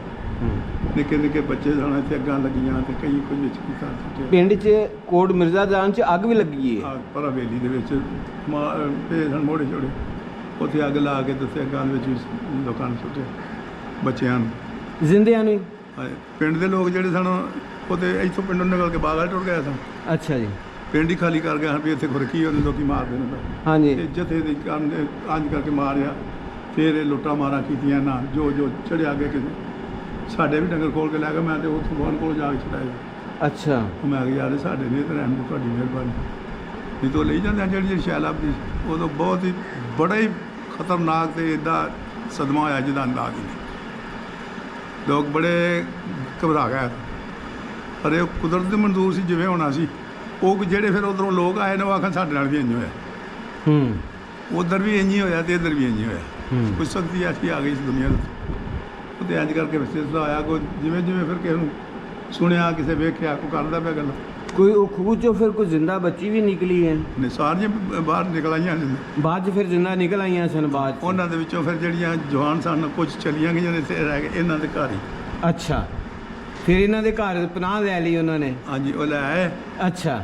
ਨਿੱਕੇ ਨਿੱਕੇ ਬੱਚੇ ਜਾਣਾ ਇੱਥੇ ਅੱਗਾਂ ਲੱਗੀਆਂ ਤੇ ਕਈ ਕੁਝ ਵਿੱਚ ਕੀਤਾ। ਪਿੰਡ 'ਚ ਕੋਟ ਮਿਰਜ਼ਾ ਜਾਨ 'ਚ ਅੱਗ ਵੀ ਲੱਗੀ ਹੈ। ਪਰ ਹਵੇਲੀ ਦੇ ਵਿੱਚ ਮੋੜੇ ਛੋੜੇ ਉੱਥੇ ਅੱਗ ਲਾ ਕੇ ਤੇ ਅੱਗਾਂ ਦੇ ਵਿੱਚ ਲੋਕਾਂ ਨੂੰ ਸੁੱਟਿਆ, ਬੱਚਿਆਂ ਨੂੰ ਜ਼ਿੰਦਿਆਂ ਨੂੰ। ਪਿੰਡ ਦੇ ਲੋਕ ਜਿਹੜੇ ਸਨ ਉਹ ਤੇ ਇੱਥੋਂ ਪਿੰਡੋਂ ਨਿਕਲ ਕੇ ਬਾਗਲ ਟੁਰ ਗਏ ਸਨ। ਅੱਛਾ ਜੀ। ਪਿੰਡ ਹੀ ਖਾਲੀ ਕਰ ਗਿਆ ਵੀ ਇੱਥੇ ਖੁਰਕੀ ਉਹਨੇ ਲੋਕੀ ਮਾਰਦੇ ਨੇ। ਹਾਂਜੀ। ਜਥੇ ਦੇ ਅੰਜ ਕਰਕੇ ਮਾਰਿਆ। ਫਿਰ ਇਹ ਲੁੱਟਾਂ ਮਾਰਾਂ ਕੀਤੀਆਂ ਨਾ ਜੋ ਚੜਿਆ ਅੱਗੇ ਕਿਸੇ ਸਾਡੇ ਵੀ ਡੰਗਰ ਖੋਲ ਕੇ ਲੈ ਗਿਆ। ਮੈਂ ਤੇ ਉੱਥੋਂ ਬਾਹਰ ਕੋਲ ਜਾ ਕੇ ਛਡਾਇਆ। ਅੱਛਾ ਮੈਂ ਕਿਹਾ ਯਾਰ ਸਾਡੇ ਨਹੀਂ ਤਾਂ ਰਹਿਣ ਦੀ ਤੁਹਾਡੀ ਮਿਹਰਬਾਨੀ ਨਹੀਂ ਤਾਂ ਲਈ ਜਾਂਦੇ ਆ ਜਿਹੜੀ ਸ਼ੈਲ ਆਪਣੀ ਉਦੋਂ ਬਹੁਤ ਹੀ ਬੜਾ ਹੀ ਖਤਰਨਾਕ ਤੇ ਇੱਦਾਂ ਸਦਮਾ ਹੋਇਆ ਜਿਹਦਾ ਅੰਦਾਜ਼ ਹੀ ਨਹੀਂ। ਲੋਕ ਬੜੇ ਘਬਰਾ ਗਏ ਪਰ ਇਹ ਕੁਦਰਤ ਦੀ ਮਨਜ਼ੂਰ ਸੀ ਜਿਵੇਂ ਹੋਣਾ ਸੀ। ਉਹ ਜਿਹੜੇ ਫਿਰ ਉਧਰੋਂ ਲੋਕ ਆਏ ਨੇ ਉਹ ਆਖਣ ਸਾਡੇ ਨਾਲ ਵੀ ਇੰਝ ਹੋਇਆ, ਉਧਰ ਵੀ ਇੰਝ ਹੀ ਹੋਇਆ ਤੇ ਇੱਧਰ ਵੀ ਇੰਝ ਹੀ ਹੋਇਆ। ਕੁਝ ਸਖਤੀ ਐਸੀ ਆ ਗਈ ਇਸ ਦੁਨੀਆ ਦੇ ਉਹ ਤੇ ਇੰਝ ਕਰਕੇ ਸਿਲਸਿਲਾ ਆਇਆ ਕੋਈ ਜਿਵੇਂ ਜਿਵੇਂ ਫਿਰ ਕਿਸੇ ਨੂੰ ਸੁਣਿਆ ਕਿਸੇ ਵੇਖਿਆ ਕੋਈ ਕਰਦਾ ਪਿਆ ਗੱਲ। ਕੋਈ ਉਹ ਖੂਹ ਚੋਂ ਫਿਰ ਕੋਈ ਜ਼ਿੰਦਾ ਬੱਚੀ ਵੀ ਨਿਕਲੀ ਹੈ? ਨੇ ਸਾਰੀਆਂ ਬਾਹਰ ਨਿਕਲ ਆਈਆਂ ਨੇ। ਬਾਅਦ 'ਚ ਫਿਰ ਜ਼ਿੰਦਾ ਨਿਕਲ ਆਈਆਂ ਸਨ ਬਾਅਦ 'ਚ? ਉਹਨਾਂ ਦੇ ਵਿੱਚੋਂ ਫਿਰ ਜਿਹੜੀਆਂ ਜਵਾਨ ਸਨ ਕੁਝ ਚਲੀਆਂ ਗਈਆਂ ਨੇ ਇੱਥੇ ਰਹਿ ਗਏ ਇਹਨਾਂ ਦੇ ਘਰ ਹੀ। ਅੱਛਾ ਫਿਰ ਇਹਨਾਂ ਦੇ ਘਰ ਪਨਾਹ ਲੈ ਲਈ ਉਹਨਾਂ ਨੇ? ਹਾਂਜੀ ਉਹ ਲੈ ਆਏ ਅੱਛਾ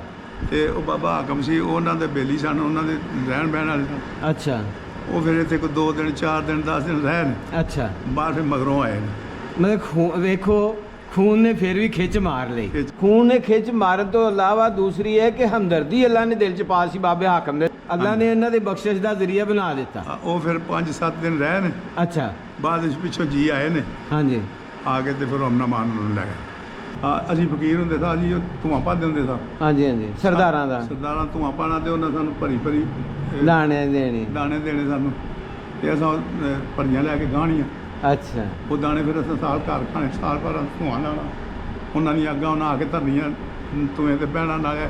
ਤੇ ਉਹ ਬਾਬਾ ਹਾਕਮ ਸੀ ਉਹਨਾਂ ਦੇ ਬੇਲੀ ਸਨ, ਉਹਨਾਂ ਦੇ ਰਹਿਣ ਬਹਿਣ ਵਾਲੇ ਸਨ। ਅੱਛਾ ਉਹ ਫਿਰ ਇੱਥੇ ਕੋਈ 2 ਦਿਨ 4 ਦਿਨ 10 ਦਿਨ ਰਹੇ ਨੇ। ਅੱਛਾ ਬਾਹਰ ਫਿਰ ਮਗਰੋਂ ਆਏ ਨੇ। ਮਤਲਬ ਵੇਖੋ ਖੂਨ ਨੇ ਫਿਰ ਵੀ ਖਿੱਚ ਮਾਰ ਲਈ। ਖਿੱਚ। ਖੂਨ ਨੇ ਖਿੱਚ ਮਾਰਨ ਤੋਂ ਇਲਾਵਾ ਦੂਸਰੀ ਹੈ ਕਿ ਹਮਦਰਦੀ ਅੱਲਾ ਨੇ ਦਿਲ 'ਚ ਪਾ ਸੀ ਬਾਬੇ ਹਾਕਮ ਦੇ। ਅੱਲਾ ਨੇ ਇਹਨਾਂ ਦੇ ਬਖਸ਼ਿਸ਼ ਦਾ ਜ਼ਰੀਆ ਬਣਾ ਦਿੱਤਾ। ਉਹ ਫਿਰ 5-7 ਦਿਨ ਰਹੇ ਨੇ। ਅੱਛਾ ਬਾਅਦ ਵਿੱਚ ਪਿੱਛੋਂ ਜੀ ਆਏ ਨੇ ਹਾਂਜੀ ਆ ਕੇ ਤੇ ਫਿਰ ਅਮਨਾ ਮਾਨ ਨੂੰ ਲੈ ਗਏ। ਅਸੀਂ ਫਕੀਰ ਹੁੰਦੇ ਸਾਂ ਜੀ, ਉਹ ਧੂਆਂ ਭੱਜ ਹੁੰਦੇ ਸਾਂ ਹਾਂਜੀ ਹਾਂਜੀ ਸਰਦਾਰਾਂ ਦਾ ਸਰਦਾਰਾਂ ਧੂਆਂ ਪਾਣਾ ਤੇ ਉਹਨਾਂ ਸਾਨੂੰ ਭਰੀ ਭਰੀ ਦਾਣੇ ਦੇਣੇ। ਦਾਣੇ ਦੇਣੇ ਸਾਨੂੰ ਤੇ ਅਸਾਂ ਭਰੀਆਂ ਲੈ ਕੇ ਗਾਹਣੀਆਂ। ਅੱਛਾ ਉਹ ਦਾਣੇ ਫਿਰ ਅਸੀਂ ਸਾਲ ਘਰ ਖਾਣੇ, ਸਾਲ ਭਰ ਧੂਆਂ ਲਾਉਣਾ। ਉਹਨਾਂ ਦੀਆਂ ਅੱਗਾਂ ਉਹਨਾਂ ਆ ਕੇ ਧਰਨੀਆਂ ਧੂਏ ਤੇ ਬਹਿਣਾ, ਨਾਲੇ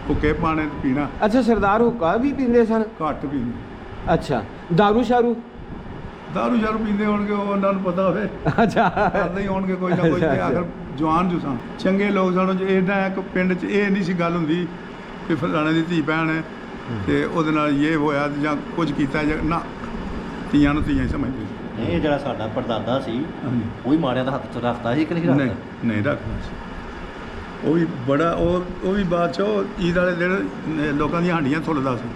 ਹੁੱਕੇ ਪਾਣੇ ਤੇ ਪੀਣਾ। ਅੱਛਾ ਸਰਦਾਰ ਹੁੱਕਾ ਵੀ ਪੀਂਦੇ ਸਨ? ਘੱਟ ਪੀਂਦੇ। ਅੱਛਾ ਦਾਰੂ ਸ਼ਾਰੂ? ਦਾਰੂ ਸ਼ਾਰੂ ਪੀਂਦੇ ਹੋਣਗੇ, ਉਹ ਉਹਨਾਂ ਨੂੰ ਪਤਾ ਹੋਵੇ, ਅੱਛਾ ਕਰਦੇ ਹੀ ਹੋਣਗੇ ਕੋਈ ਨਾ ਕੋਈ। ਤੇ ਆਖਰ ਜਵਾਨ ਜੋ ਸਨ ਚੰਗੇ ਲੋਕ ਸਨ। ਜੇ ਇਹਦਾ ਇੱਕ ਪਿੰਡ 'ਚ ਇਹ ਨਹੀਂ ਸੀ ਗੱਲ ਹੁੰਦੀ ਕਿ ਫਲਾਣੇ ਦੀ ਧੀ ਭੈਣ ਹੈ ਤੇ ਉਹਦੇ ਨਾਲ ਇਹ ਹੋਇਆ ਜਾਂ ਕੁਝ ਕੀਤਾ ਜਾਂ ਨਾ, ਧੀਆਂ ਨੂੰ ਧੀਆਂ ਹੀ ਸਮਝਦੇ ਸੀ। ਇਹ ਜਿਹੜਾ ਸਾਡਾ ਪੜਦਾਦਾ ਸੀ ਹਾਂਜੀ ਉਹ ਵੀ ਮਾੜਿਆਂ ਦਾ ਹੱਥ 'ਚ ਰੱਖਦਾ ਸੀ ਕਿ ਨਹੀਂ ਰੱਖਦਾ? ਨਹੀਂ ਰੱਖਦਾ ਸੀ। ਉਹ ਵੀ ਬੜਾ ਉਹ ਵੀ ਬਾਅਦ 'ਚ ਉਹ ਈਦ ਵਾਲੇ ਦਿਨ ਲੋਕਾਂ ਦੀਆਂ ਹਾਂਡੀਆਂ ਥੁੱਲਦਾ ਸੀ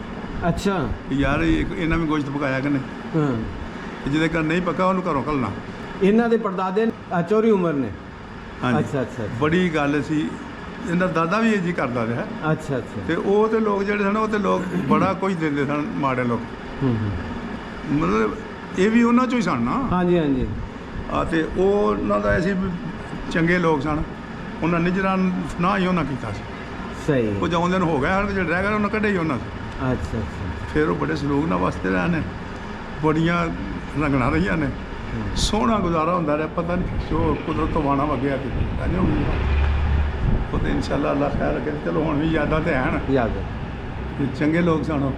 ਅੱਛਾ ਕਿ ਯਾਰ ਇਹਨਾਂ ਵੀ ਗੋਸ਼ਤ ਪਕਾਇਆ ਕਿ ਨਹੀਂ। ਹਾਂ ਜਿਹਦੇ ਘਰ ਨਹੀਂ ਪੱਕਾ ਉਹਨੂੰ ਘਰੋਂ ਘੱਲਣਾ। ਇਹਨਾਂ ਦੇ ਪੜਦਾਦੇ ਚੌਰੀ ਉਮਰ ਨੇ? ਹਾਂਜੀ ਅੱਛਾ ਅੱਛਾ ਬੜੀ ਗੱਲ ਸੀ। ਇਹਦਾ ਦਾਦਾ ਵੀ ਇਹ ਜੀ ਕਰਦਾ ਰਿਹਾ ਅੱਛਾ ਅੱਛਾ ਤੇ ਉਹ ਤੇ ਲੋਕ ਜਿਹੜੇ ਸਨ ਉਹ ਤੇ ਲੋਕ ਬੜਾ ਕੁਝ ਦਿੰਦੇ ਸਨ ਮਾੜੇ ਲੋਕ। ਮਤਲਬ ਇਹ ਵੀ ਉਹਨਾਂ 'ਚੋਂ ਹੀ ਸਨ ਨਾ। ਹਾਂਜੀ ਹਾਂਜੀ ਤੇ ਉਹ ਉਹਨਾਂ ਦਾ ਅਸੀਂ ਚੰਗੇ ਲੋਕ ਸਨ। ਉਹਨਾਂ ਨਿਜਰਾਂ ਨਾ ਹੀ ਉਹਨਾਂ ਕੀਤਾ ਸੀ। ਸਹੀ ਉਹ ਜਾਉਂਦੇ ਨੂੰ ਹੋ ਗਿਆ ਹਰ ਜਿਹੜੇ ਰਹਿ ਗਏ ਉਹਨਾਂ ਕੱਢੇ ਹੀ ਉਹਨਾਂ ਸੀ। ਅੱਛਾ ਅੱਛਾ ਫਿਰ ਉਹ ਬੜੇ ਸਲੂਕ ਨਾਲ ਵਸਦੇ ਰਹੇ ਨੇ, ਬੜੀਆਂ ਰੰਗਣਾ ਰਹੀਆਂ ਨੇ, ਸੋਹਣਾ ਗੁਜ਼ਾਰਾ ਹੁੰਦਾ ਰਿਹਾ। ਪਤਾ ਨਹੀਂ ਜੋ ਕੁਦਰਤ ਤੋਂ ਵਾਣਾ ਵਗਿਆ ਕਿ ਉਹ ਤਾਂ ਇਨਸ਼ਾਅੱਲਾ ਅੱਲਾਹ ਖੈਰ ਰੱਖੇ। ਚਲੋ ਹੁਣ ਵੀ ਯਾਦਾਂ ਤੇ ਹਨ, ਯਾਦ ਹੈ। ਇਹ ਚੰਗੇ ਲੋਕ ਸਨ ਉਹ।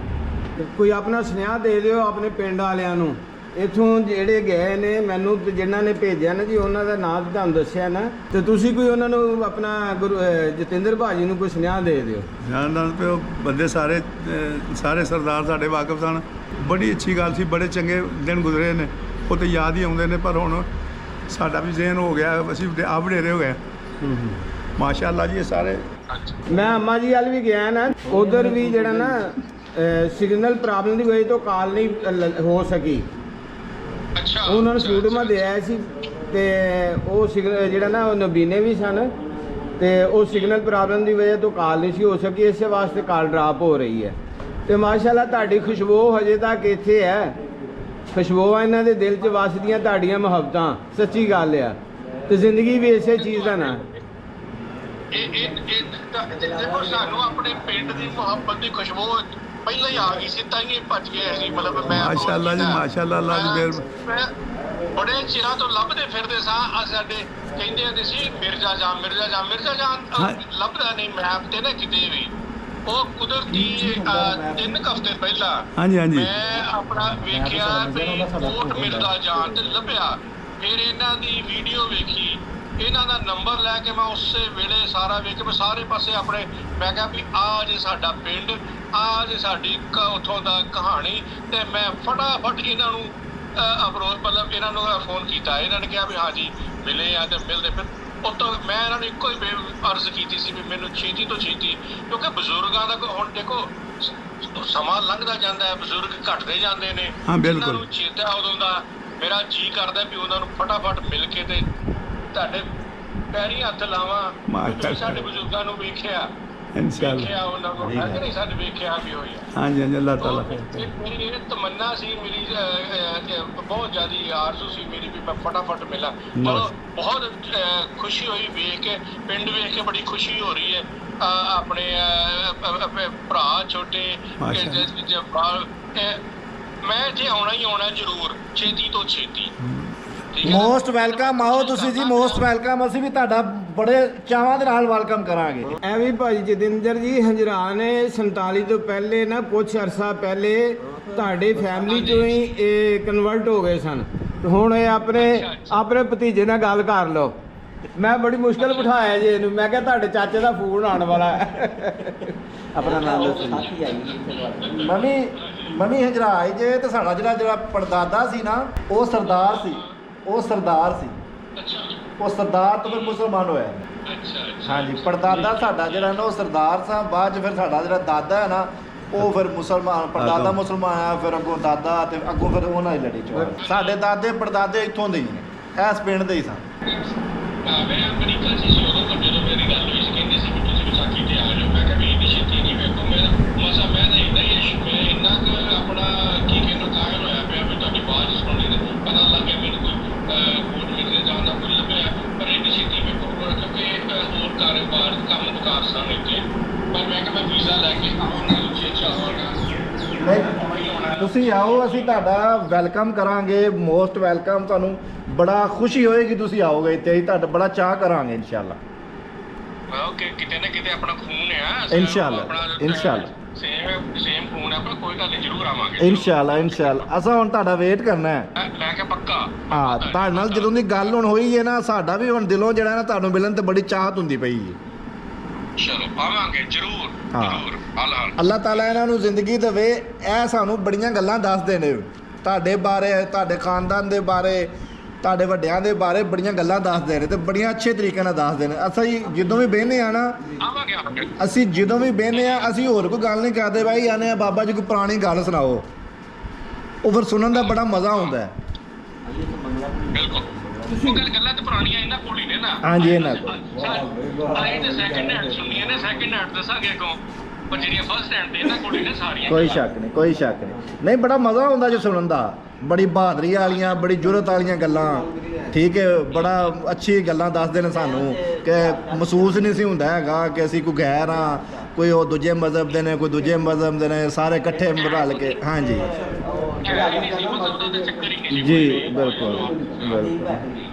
ਕੋਈ ਆਪਣਾ ਸੁਨੇਹਾ ਦੇ ਦਿਓ ਆਪਣੇ ਪਿੰਡ ਵਾਲਿਆਂ ਨੂੰ ਇੱਥੋਂ ਜਿਹੜੇ ਗਏ ਨੇ ਮੈਨੂੰ ਤੇ ਜਿਨ੍ਹਾਂ ਨੇ ਭੇਜਿਆ ਨਾ ਜੀ ਉਹਨਾਂ ਦਾ ਨਾਮ ਤੁਹਾਨੂੰ ਦੱਸਿਆ ਨਾ, ਤੇ ਤੁਸੀਂ ਕੋਈ ਉਹਨਾਂ ਨੂੰ ਆਪਣਾ ਜਤਿੰਦਰ ਭਾਜੀ ਨੂੰ ਕੋਈ ਸੁਨੇਹਾ ਦੇ ਦਿਓ। ਜਾਣਦਾ ਪਿਓ ਬੰਦੇ ਸਾਰੇ ਸਾਰੇ ਸਰਦਾਰ ਸਾਡੇ ਵਾਕਫ ਸਨ। ਬੜੀ ਅੱਛੀ ਗੱਲ ਸੀ, ਬੜੇ ਚੰਗੇ ਦਿਨ ਗੁਜ਼ਰੇ ਨੇ। ਉਹ ਤਾਂ ਯਾਦ ਹੀ ਆਉਂਦੇ ਨੇ ਪਰ ਹੁਣ ਸਾਡਾ ਵੀ ਜ਼ਿਹਨ ਹੋ ਗਿਆ, ਅਸੀਂ ਆਪ ਵਡੇਰੇ ਹੋ ਗਏ। ਮਾਸ਼ਾਅੱਲਾ ਜੀ ਇਹ ਸਾਰੇ। ਮੈਂ ਅੰਮਾ ਜੀ ਵੱਲ ਵੀ ਗਿਆ ਨਾ, ਉਧਰ ਵੀ ਜਿਹੜਾ ਨਾ ਸਿਗਨਲ ਪ੍ਰੋਬਲਮ ਦੀ ਵਜ੍ਹਾ ਤੋਂ ਕਾਲ ਨਹੀਂ ਹੋ ਸਕੀ। ਅੱਛਾ ਉਹਨਾਂ ਨੂੰ ਸੂਟ ਮੈਂ ਦੇ ਆਇਆ ਸੀ ਤੇ ਉਹ ਸਿਗਨਲ ਜਿਹੜਾ ਨਾ ਉਹ ਨਬੀਨੇ ਵੀ ਸਨ ਤੇ ਉਹ ਸਿਗਨਲ ਪ੍ਰੋਬਲਮ ਦੀ ਵਜ੍ਹਾ ਤੋਂ ਕਾਲ ਨਹੀਂ ਸੀ ਹੋ ਸਕੀ, ਇਸੇ ਵਾਸਤੇ ਕਾਲ ਡਰਾਪ ਹੋ ਰਹੀ ਹੈ। ਤੇ ਮਾਸ਼ਾਅੱਲਾ ਤੁਹਾਡੀ ਖੁਸ਼ਬੂ ਹਜੇ ਤੱਕ ਇੱਥੇ ਹੈ। ਖੁਸ਼ਬੂਆਂ ਇਹਨਾਂ ਦੇ ਦਿਲ 'ਚ ਵਸਦੀਆਂ, ਤੁਹਾਡੀਆਂ ਮੁਹੱਬਤਾਂ। ਸੱਚੀ ਗੱਲ ਆ। ਤੇ ਜ਼ਿੰਦਗੀ ਵੀ ਇਸੇ ਚੀਜ਼ ਦਾ ਨਾ ਦੇਖੋ ਸਾਨੂੰ ਆਪਣੇ ਪਿੰਡ ਦੀ ਮੁਹੱਬਤ ਦੀ ਖੁਸ਼ਬੂ ਪਹਿਲਾਂ ਹੀ ਆ ਗਈ ਸੀ, ਤਾਂ ਹੀ ਭੱਜ ਗਏ ਸੀ। ਮਤਲਬ ਮੈਂ ਮਾਸ਼ਾਅੱਲਾ ਜੀ ਮਾਸ਼ਾਅੱਲਾ, ਅੱਲਾਹ ਦੀ ਮਿਹਰ। ਮੈਂ ਬੜੇ ਚਿਰਾਂ ਤੋਂ ਲੱਭਦੇ ਫਿਰਦੇ ਸਾਂ। ਆ ਸਾਡੇ ਕਹਿੰਦੇ ਹੁੰਦੇ ਸੀ ਮਿਰਜ਼ਾ ਜਾਨ ਮਿਰਜ਼ਾ ਜਾਨ ਮਿਰਜ਼ਾ ਜਾਨ, ਲੱਭਦਾ ਨਹੀਂ ਮੈਪ ਤੇ ਨਾ ਕਿਤੇ ਵੀ। ਉਹ ਕੁਦਰਤੀ 3 ਹਫ਼ਤੇ ਪਹਿਲਾਂ ਹਾਂਜੀ ਮੈਂ ਆਪਣਾ ਵੇਖਿਆ ਵੀ ਕੋਟ ਮਿਰਜ਼ਾ ਜਾਨ ਤੇ ਲੱਭਿਆ। ਫਿਰ ਇਹਨਾਂ ਦੀ ਵੀਡੀਓ ਵੇਖੀ, ਇਹਨਾਂ ਦਾ ਨੰਬਰ ਲੈ ਕੇ ਮੈਂ ਉਸੇ ਵੇਲੇ ਸਾਰਾ ਵੇਖ ਕੇ ਮੈਂ ਸਾਰੇ ਪਾਸੇ ਆਪਣੇ ਮੈਂ ਕਿਹਾ ਵੀ ਆਹ ਜੇ ਸਾਡਾ ਪਿੰਡ, ਆਹ ਜੇ ਸਾਡੀ ਉੱਥੋਂ ਦਾ ਕਹਾਣੀ। ਤੇ ਮੈਂ ਫਟਾਫਟ ਇਹਨਾਂ ਨੂੰ ਅਪਰੋਚ ਮਤਲਬ ਇਹਨਾਂ ਨੂੰ ਫੋਨ ਕੀਤਾ। ਇਹਨਾਂ ਨੇ ਕਿਹਾ ਵੀ ਹਾਂਜੀ ਮਿਲੇ ਆ ਤੇ ਮਿਲਦੇ। ਫਿਰ ਉੱਤੋਂ ਮੈਂ ਇਹਨਾਂ ਨੂੰ ਇੱਕੋ ਹੀ ਅਰਜ਼ ਕੀਤੀ ਸੀ ਵੀ ਮੈਨੂੰ ਛੇਤੀ ਤੋਂ ਛੇਤੀ, ਕਿਉਂਕਿ ਬਜ਼ੁਰਗਾਂ ਦਾ ਹੁਣ ਦੇਖੋ ਸਮਾਂ ਲੰਘਦਾ ਜਾਂਦਾ ਹੈ, ਬਜ਼ੁਰਗ ਘਟਦੇ ਜਾਂਦੇ ਨੇ। ਇਹਨਾਂ ਨੂੰ ਚੇਤਾ ਉਦੋਂ ਦਾ ਮੇਰਾ ਜੀ ਕਰਦਾ ਵੀ ਉਹਨਾਂ ਨੂੰ ਫਟਾਫਟ ਮਿਲ ਕੇ ਤੇ ਤੁਹਾਡੇ ਪੈਰੀਂ ਹੱਥ ਲਾਵਾਂ। ਤੁਸੀਂ ਸਾਡੇ ਬਜ਼ੁਰਗਾਂ ਨੂੰ ਵੇਖਿਆ ਇਨਸ਼ਾਅੱਲਾ। ਵੇਖਿਆ ਉਹਨਾਂ ਨੂੰ ਹੈ ਕਿ ਨਹੀਂ ਸਾਡੇ ਵੇਖਿਆ ਵੀ ਹੋਈ ਆ। ਹਾਂਜੀ ਹਾਂਜੀ, ਅੱਲਾਹ ਤਾਲਾ ਮੇਰੀ ਇਹ ਤਮੰਨਾ ਸੀ, ਮੇਰੀ ਬਹੁਤ ਜ਼ਿਆਦਾ ਆਰਜ਼ੂ ਸੀ ਮੇਰੀ ਵੀ ਮੈਂ ਫਟਾਫਟ ਮਿਲਾਂ। ਪਰ ਬਹੁਤ ਖੁਸ਼ੀ ਹੋਈ ਵੇਖ ਕੇ, ਪਿੰਡ ਵੇਖ ਕੇ ਬੜੀ ਖੁਸ਼ੀ ਹੋ ਰਹੀ ਹੈ। ਆਪਣੇ ਭਰਾ ਛੋਟੇ ਮੈਂ ਇੱਥੇ ਆਉਣਾ ਹੀ ਆਉਣਾ ਜ਼ਰੂਰ, ਛੇਤੀ ਤੋਂ ਛੇਤੀ। ਮੋਸਟ ਵੈਲਕਮ, ਆਓ ਤੁਸੀਂ ਜੀ, ਮੋਸਟ ਵੈਲਕਮ। ਅਸੀਂ ਵੀ ਤੁਹਾਡਾ ਬੜੇ ਚਾਵਾਂ ਦੇ ਨਾਲ ਵੈਲਕਮ ਕਰਾਂਗੇ। ਐਵੇਂ ਭਾਈ ਜਤਿੰਦਰ ਜੀ, ਹੰਜਰਾ ਨੇ 47 ਤੋਂ ਪਹਿਲੇ ਨਾ ਕੁਝ ਅਰਸਾ ਪਹਿਲੇ ਤੁਹਾਡੇ ਫੈਮਿਲੀ ਚੋਂ ਹੀ ਇਹ ਕਨਵਰਟ ਹੋ ਗਏ ਸਨ, ਤੇ ਹੁਣ ਇਹ ਆਪਣੇ ਭਤੀਜੇ ਨਾਲ ਗੱਲ ਕਰ ਲਓ। ਮੈਂ ਬੜੀ ਮੁਸ਼ਕਲ ਬਿਠਾਇਆ ਜੀ ਇਹਨੂੰ, ਮੈਂ ਕਿਹਾ ਤੁਹਾਡੇ ਚਾਚੇ ਦਾ ਫੋਨ ਆਉਣ ਵਾਲਾ ਹੈ। ਆਪਣਾ ਨਾਮ ਦੱਸੋ। ਮਮੀ ਹੰਜਰਾਜ ਜੇ ਤੇ ਸਾਡਾ ਜਿਹੜਾ ਪੜਦਾਦਾ ਸੀ ਨਾ, ਉਹ ਸਰਦਾਰ ਸੀ। ਉਹ ਸਰਦਾਰ ਤੋਂ ਫਿਰ ਮੁਸਲਮਾਨ ਹੋਇਆ। ਹਾਂਜੀ, ਪੜਦਾਦਾ ਸਾਡਾ ਜਿਹੜਾ ਨਾ ਉਹ ਸਰਦਾਰ ਸਾਂ। ਬਾਅਦ 'ਚ ਫਿਰ ਸਾਡਾ ਜਿਹੜਾ ਦਾਦਾ ਹੈ ਨਾ ਉਹ ਫਿਰ ਮੁਸਲਮਾਨ, ਪੜਦਾਦਾ ਮੁਸਲਮਾਨ ਆਇਆ, ਫਿਰ ਅੱਗੋਂ ਦਾਦਾ ਤੇ ਅੱਗੋਂ ਫਿਰ ਉਹਨਾਂ ਦੀ ਲੜੀ ਚੋਂ ਸਾਡੇ ਦਾਦੇ ਪੜਦਾਦੇ ਇੱਥੋਂ ਦੇ ਹੀ ਨੇ, ਇਸ ਪਿੰਡ ਦੇ ਹੀ ਸਨ। ਮੈਂ ਅਮਰੀਕਾ 'ਚ ਸੀ ਉਦੋਂ, ਜਦੋਂ ਮੇਰੀ ਗੱਲ ਹੋਈ ਸੀ ਕਹਿੰਦੇ ਸੀ ਕਿ ਤੁਸੀਂ ਵਿਸਾਖੀ ਤੇ ਆ ਜਾਓ। ਮੈਂ ਕਿਹਾ ਵੀ ਇੰਨੀ ਛੇਤੀ ਨਹੀਂ, ਵੇਖੋ ਮੇਰਾ ਮਸਾ ਮੈਂ ਤਾਂ ਇੰਨਾ ਹੀ ਮੈਂ ਇੰਨਾ ਕੁ ਆਪਣਾ ਕੀ ਕਹਿੰਦਾ ਕਾਇਲ ਹੋਇਆ ਪਿਆ ਵੀ ਤੁਹਾਡੀ ਆਵਾਜ਼ ਸੁਣਨੀ ਤੇ ਪਤਾ ਲੱਗ ਗਿਆ ਮੈਨੂੰ ਕੋਈ ਕੋਟ ਮਿਲਣੇ ਜਾਣ ਦਾ ਕੋਈ ਲੱਭਿਆ। ਪਰ ਇੰਨੀ ਛੇਤੀ ਵੇਖੋ ਕਿਉਂਕਿ ਹੋਰ ਕਾਰੋਬਾਰ ਕੰਮ ਵਿਕਾਰ ਸਨ ਇੱਥੇ। ਪਰ ਮੈਂ ਕਿਹਾ ਮੈਂ ਵੀਜ਼ਾ ਲੈ ਕੇ ਆਵਾਂਗਾ, ਉੱਚੇ ਆਵਾਂਗਾ। ਤੁਸੀਂ ਆਓ, ਅਸੀਂ ਤੁਹਾਡਾ ਵੈਲਕਮ ਕਰਾਂਗੇ, ਮੋਸਟ ਵੈਲਕਮ। ਤੁਹਾਨੂੰ ਬੜਾ ਖੁਸ਼ੀ ਹੋਏਗੀ ਤੁਸੀਂ ਆਓਗੇ ਇੱਥੇ, ਅਸੀਂ ਤੁਹਾਡਾ ਬੜਾ ਚਾਹ ਕਰਾਂਗੇ ਇਨਸ਼ਾਅੱਲਾ। ਓਕੇ, ਕਿਤੇ ਨਾ ਕਿਤੇ ਆਪਣਾ ਖੂਨ ਆ ਇਨਸ਼ਾਅੱਲਾ, ਇਨਸ਼ਾਅੱਲਾ ਸੇਮ ਖੂਨ ਆ, ਪਰ ਕੋਈ ਗੱਲ ਨਹੀਂ, ਜ਼ਰੂਰ ਆਵਾਂਗੇ ਇਨਸ਼ਾਅੱਲਾ। ਅਸਾਂ ਹੁਣ ਤੁਹਾਡਾ ਵੇਟ ਕਰਨਾ ਹੈ। ਲੈ ਕੇ ਪੱਕਾ। ਹਾਂ, ਤੁਹਾਡੇ ਨਾਲ ਜਦੋਂ ਦੀ ਗੱਲ ਹੁਣ ਹੋਈ ਹੈ ਨਾ, ਸਾਡਾ ਵੀ ਹੁਣ ਦਿਲੋਂ ਜਿਹੜਾ ਨਾ ਤੁਹਾਨੂੰ ਮਿਲਣ ਤੇ ਬੜੀ ਚਾਹਤ ਹੁੰਦੀ ਪਈ ਹੈ। ਚਲੋ ਆਵਾਂਗੇ ਜ਼ਰੂਰ। ਅੱਲਾਹ ਤਾਲਾ ਇਹਨਾਂ ਨੂੰ ਜ਼ਿੰਦਗੀ ਦੇਵੇ। ਇਹ ਸਾਨੂੰ ਬੜੀਆਂ ਗੱਲਾਂ ਦੱਸਦੇ ਨੇ ਤੁਹਾਡੇ ਬਾਰੇ, ਤੁਹਾਡੇ ਖਾਨਦਾਨ ਦੇ ਬਾਰੇ, ਤੁਹਾਡੇ ਵੱਡਿਆਂ ਦੇ ਬਾਰੇ ਬੜੀਆਂ ਗੱਲਾਂ ਦੱਸਦੇ ਨੇ ਤੇ ਬੜੀਆਂ ਅੱਛੇ ਤਰੀਕੇ ਨਾਲ ਦੱਸਦੇ ਨੇ। ਅਸੀਂ ਜਦੋਂ ਵੀ ਬਹਿੰਦੇ ਆ ਨਾ, ਅਸੀਂ ਜਦੋਂ ਵੀ ਬਹਿੰਦੇ ਆ, ਅਸੀਂ ਹੋਰ ਕੋਈ ਗੱਲ ਨਹੀਂ ਕਰਦੇ ਬਾਈ, ਆਨੇ ਆ ਬਾਬਾ ਜੀ ਕੋਈ ਪੁਰਾਣੀ ਗੱਲ ਸੁਣਾਓ, ਉਹ ਫਿਰ ਸੁਣਨ ਦਾ ਬੜਾ ਮਜ਼ਾ ਆਉਂਦਾ ਹੈ। ਬਿਲਕੁਲ, ਉਹ ਗੱਲਾਂ ਤੇ ਪੁਰਾਣੀਆਂ ਇਹਨਾਂ ਕੋਲ ਹੀ ਨੇ ਨਾ। ਹਾਂਜੀ, ਇਹਨਾਂ ਕੋਲ ਆਏ ਤੇ ਸੈਕਿੰਡ ਹੈਂਡ ਸੁਣਨੀਆਂ ਨੇ, ਸੈਕਿੰਡ ਹੈਂਡ ਦੱਸਾਂਗੇ ਅੱਗੋਂ, ਪਰ ਜਿਹੜੀਆਂ ਫਸਟ ਹੈਂਡ ਤੇ ਇਹਨਾਂ ਕੋਲ ਹੀ ਨੇ ਸਾਰੀਆਂ। ਕੋਈ ਸ਼ੱਕ ਨਹੀਂ, ਕੋਈ ਸ਼ੱਕ ਨਹੀਂ। ਬੜਾ ਮਜ਼ਾ ਆਉਂਦਾ ਜੋ ਸੁਣਨ ਦਾ, ਬੜੀ ਬਹਾਦਰੀ ਵਾਲੀਆਂ, ਬੜੀ ਜੁਰਤ ਵਾਲੀਆਂ ਗੱਲਾਂ। ਠੀਕ ਹੈ, ਬੜਾ ਅੱਛੀ ਗੱਲਾਂ ਦੱਸਦੇ ਨੇ ਸਾਨੂੰ ਕਿ ਮਹਿਸੂਸ ਨਹੀਂ ਸੀ ਹੁੰਦਾ ਹੈਗਾ ਕਿ ਅਸੀਂ ਕੋਈ ਗੈਰ ਹਾਂ, ਕੋਈ ਉਹ ਦੂਜੇ ਮਜ਼ਹਬ ਦੇ ਨੇ, ਕੋਈ ਦੂਜੇ ਮਜ਼ਹਬ ਦੇ ਨੇ, ਸਾਰੇ ਇਕੱਠੇ ਰਲ ਕੇ। ਹਾਂਜੀ ਜੀ, ਬਿਲਕੁਲ ਬਿਲਕੁਲ।